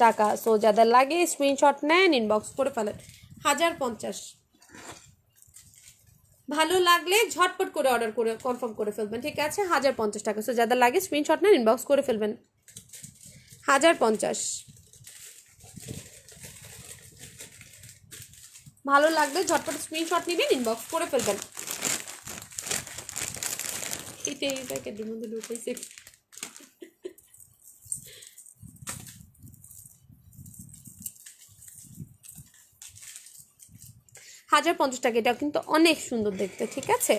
টাকা। সো যাদের লাগে স্ক্রিনশট নেন, ইনবক্স করে ফেলেন। 1050। ভালো লাগলে ঝটপট করে অর্ডার করে কনফার্ম করে ফেলবেন, ঠিক আছে? 1050 টাকা। সো যাদের লাগে স্ক্রিনশট নেন, ইনবক্স করে ফেলবেন। 1050। ভালো লাগলে ঝটপট স্ক্রিনশট নেবেন, ইনবক্স করে ফেলবেন। এই প্যাকেটের মধ্যে ঢুকাইছে। 1050 টাকা। এটা কিন্তু অনেক সুন্দর দেখতে, ঠিক আছে?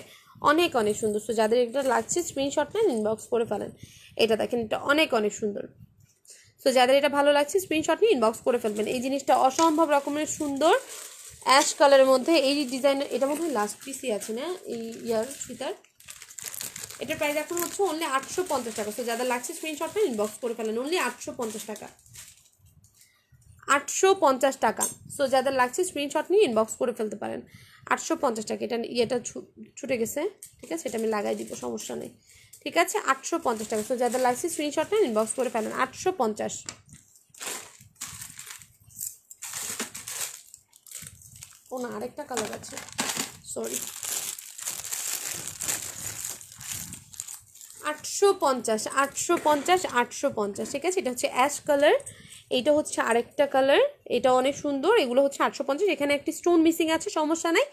অনেক অনেক সুন্দর। তো যাদের এটা লাগছে স্ক্রিনশট নেন, ইনবক্স করে ফেলেন। এটা দেখেন, এটা অনেক অনেক সুন্দর। তো যাদের এটা ভালো লাগছে স্ক্রিনশট নিয়ে ইনবক্স করে ফেলবেন। এই জিনিসটা অসম্ভব রকমের সুন্দর, অ্যাশ কালারের মধ্যে। এই ডিজাইনের এটার মধ্যে লাস্ট পিসই আছে না এই সীতার। এটার প্রাইস এখন হচ্ছে অনলি 850 টাকা। তো যাদের লাগছে স্ক্রিনশট নিয়ে ইনবক্স করে ফেলেন। অনলি 850 টাকা, 850 টাকা। সো যাদের লাগছে স্ক্রিনশট নিয়ে ইনবক্স করে ফেলতে পারেন। 850 টাকা। এটা ছুটে গেছে, ঠিক আছে? এটা আমি লাগাই দিব, সমস্যা নেই, ঠিক আছে? 850 টাকা। সো যাদের লাগছে স্ক্রিনশট নিয়ে ইনবক্স করে ফেলেন। 850। ও না, আরেকটা কালার আছে, সরি। 850, 850, 850, ঠিক আছে? এটা হচ্ছে অ্যাশ কালার, এইটা হচ্ছে আরেকটা কালার, এটা অনেক সুন্দর। এগুলো হচ্ছে 850। এখানে একটি স্টোন মিসিং আছে, সমস্যা নাই,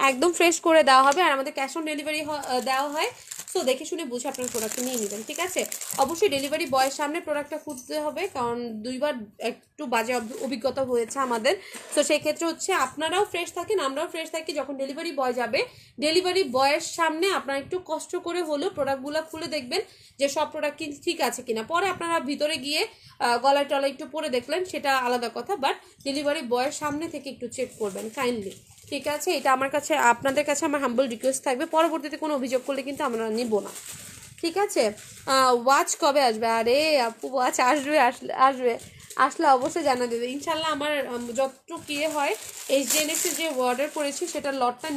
একদম ফ্রেশ করে দেওয়া হবে। আর আমাদের ক্যাশ অন ডেলিভারি দেওয়া হয়। সো দেখে শুনে বুঝে আপনার প্রোডাক্টটা নিয়ে নেবেন, ঠিক আছে? অবশ্যই ডেলিভারি বয়ের সামনে প্রোডাক্টটা খুঁজতে হবে, কারণ 2বার একটু বাজে অভিজ্ঞতা হয়েছে আমাদের। তো সেক্ষেত্রে হচ্ছে আপনারাও ফ্রেশ থাকেন, আমরাও ফ্রেশ থাকি। যখন ডেলিভারি বয় যাবে, ডেলিভারি বয়ের সামনে আপনারা একটু কষ্ট করে হলেও প্রোডাক্টগুলো খুলে দেখবেন যে সব প্রোডাক্ট কি ঠিক আছে কিনা। পরে আপনারা ভিতরে গিয়ে গলায় টলায় একটু পরে দেখলেন, সেটা আলাদা কথা। বাট ডেলিভারি বয়ের সামনে থেকে একটু চেক করবেন কাইন্ডলি, ঠিক আছে? এটা আমার কাছে, আপনাদের কাছে আমার হাম্বল রিকোয়েস্ট থাকবে। পরবর্তীতে কোনো অভিযোগ করলে কিন্তু আমরা নিব না, ঠিক আছে? ওয়াচ কবে আসবে? আরে আপু ওয়াচ আসবে, আসলে অবশ্যই জানা দেবে ইনশাল্লাহ। আমার যতটুকু ইয়ে হয় HDNX-এর যে অর্ডার করেছি সেটার লটটা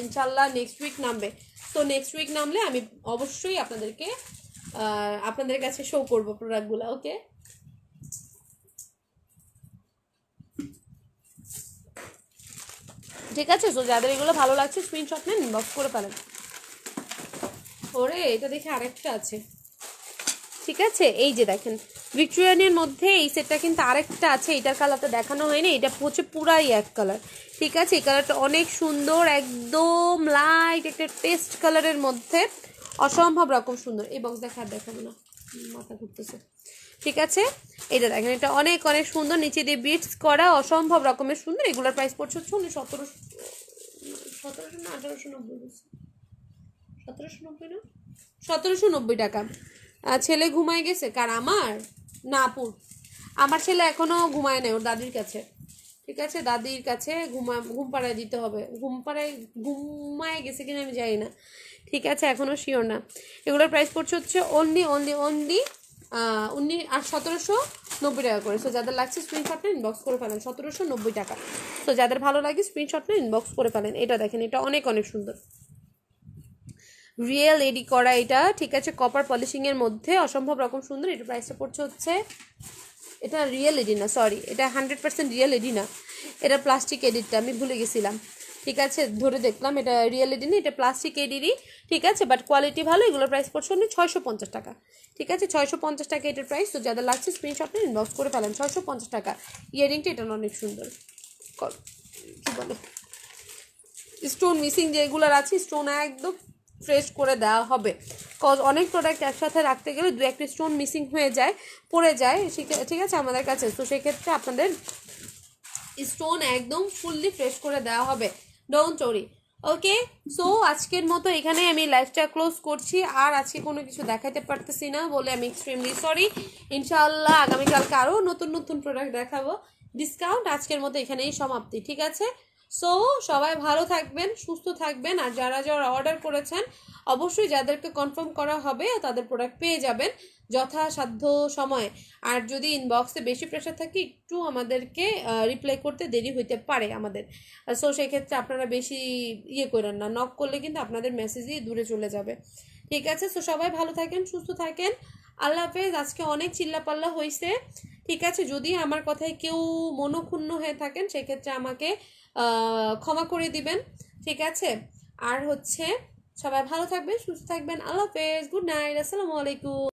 ইনশাল্লাহ নেক্সট উইক নামবে। তো নেক্সট উইক নামলে আমি অবশ্যই আপনাদের কাছে শো করবো প্রোডাক্টগুলো, ওকে? ঠিক আছে, তো যাদের এগুলো ভালো লাগছে স্ক্রিনশট নেন, ইনবক্স করে ফেলেন। ওরে এটা দেখে আরেকটা আছে, ঠিক আছে? এই যে দেখেন ভিক্টোরিয়ানের মধ্যে এই সেটটা কিন্তু আরেকটা আছে, এটার কালারটা দেখানো হয়নি, এটা হচ্ছে পুরাই এক কালার, ঠিক আছে? এই কালারটা অনেক সুন্দর, একদম লাইট একটা পেস্ট কালারের মধ্যে, অসম্ভব রকম সুন্দর। এবং দেখাবো না, মাথা ঘুরতেছে, ঠিক আছে? এটা দেখেন, এটা অনেক অনেক সুন্দর, নিচে দিয়ে বিটস করা, অসম্ভব রকমের সুন্দর। এগুলোর প্রাইস পড়ছে হচ্ছে 1790 না 1890, 1790 না 1790 টাকা। ছেলে ঘুমায় গেছে কার? আমার না আপুর। আমার ছেলে এখনো ঘুমায় নাই, ওর দাদির কাছে, ঠিক আছে? দাদির কাছে ঘুম পাড়ায় দিতে হবে। ঘুমায় গেছে কিনা আমি জানি না, ঠিক আছে? এখনো শিওর না। এগুলোর প্রাইস পড়ছে হচ্ছে অনলি 1790 টাকা করে। সো যাদের লাগছে স্ক্রিনশট নেন, ইনবক্স করে ফেলেন। 1790 টাকা। তো যাদের ভালো লাগে স্ক্রিনশট নেন, ইনবক্স করে ফেলেন। এটা দেখেন, এটা অনেক অনেক সুন্দর, রিয়েল এডি করা এটা, ঠিক আছে? কপার পলিশিংয়ের মধ্যে অসম্ভব রকম সুন্দর। এটা প্রাইসটা পড়ছে হচ্ছে, এটা রিয়েল এডি না, সরি, এটা 100% রিয়েল এডি না, এটা প্লাস্টিক এডিটটা, আমি ভুলে গেছিলাম, ঠিক আছে? ধরে দেখলাম এটা রিয়েল এডি না, এটা প্লাস্টিক এডিরই, ঠিক আছে? বাট কোয়ালিটি ভালো। এগুলোর প্রাইস পড়ছে অনেক 650 টাকা, ঠিক আছে? 650 টাকা এটার প্রাইস। তো যাদের লাগছে স্ক্রিনশট নিয়ে ইনবক্স করে ফেলেন। 650 টাকা। ইয়ারিংটা এটা অনেক সুন্দর, কি বলে, স্টোন মিসিং যেগুলোর আছে স্টোন একদম ফ্রেশ করে দেওয়া হবে। কজ অনেক প্রোডাক্ট একসাথে রাখতে গেলে দু একটা স্টোন মিসিং হয়ে যায়, পড়ে যায়, ঠিক আছে আমাদের কাছে। তো সেক্ষেত্রে আপনাদের স্টোন একদম ফুললি ফ্রেশ করে দেওয়া হবে, ডোন্ট ওরি, ওকে? সো আজকের মতো এখানে আমি লাইভটা ক্লোজ করছি। আর আজকে কোনো কিছু দেখাতে পারতেছি না বলে আমি এক্সট্রিমলি সরি। ইনশাআল্লাহ আগামীকালকে আরও নতুন নতুন প্রোডাক্ট দেখাবো। ডিসকাউন্ট আজকের মতো এখানেই সমাপ্তি, ঠিক আছে? সো সবাই ভালো থাকবেন, সুস্থ থাকবেন। আর যারা যারা অর্ডার করেছেন অবশ্যই যাদেরকে কনফার্ম করা হবে তাদের প্রোডাক্ট পেয়ে যাবেন যথাসাধ্য সময়ে। আর যদি ইনবক্সে বেশি প্রেশার থাকে একটু আমাদেরকে রিপ্লাই করতে দেরি হইতে পারে আমাদের। সো সেক্ষেত্রে আপনারা বেশি করেন না, নক করলে কিন্তু আপনাদের মেসেজই দূরে চলে যাবে, ঠিক আছে? সো সবাই ভালো থাকেন, সুস্থ থাকেন, আল্লাহ হাফেজ। আজকে অনেক চিল্লাপাল্লা হয়েছে, ঠিক আছে? যদি আমার কথায় কেউ মনোক্ষুণ্ণ হয়ে থাকেন সেক্ষেত্রে আমাকে ক্ষমা করে দিবেন, ঠিক আছে? আর হচ্ছে সবাই ভালো থাকবেন, সুস্থ থাকবেন, আল্লাহ হাফেজ, গুড নাইট, আসসালামু আলাইকুম।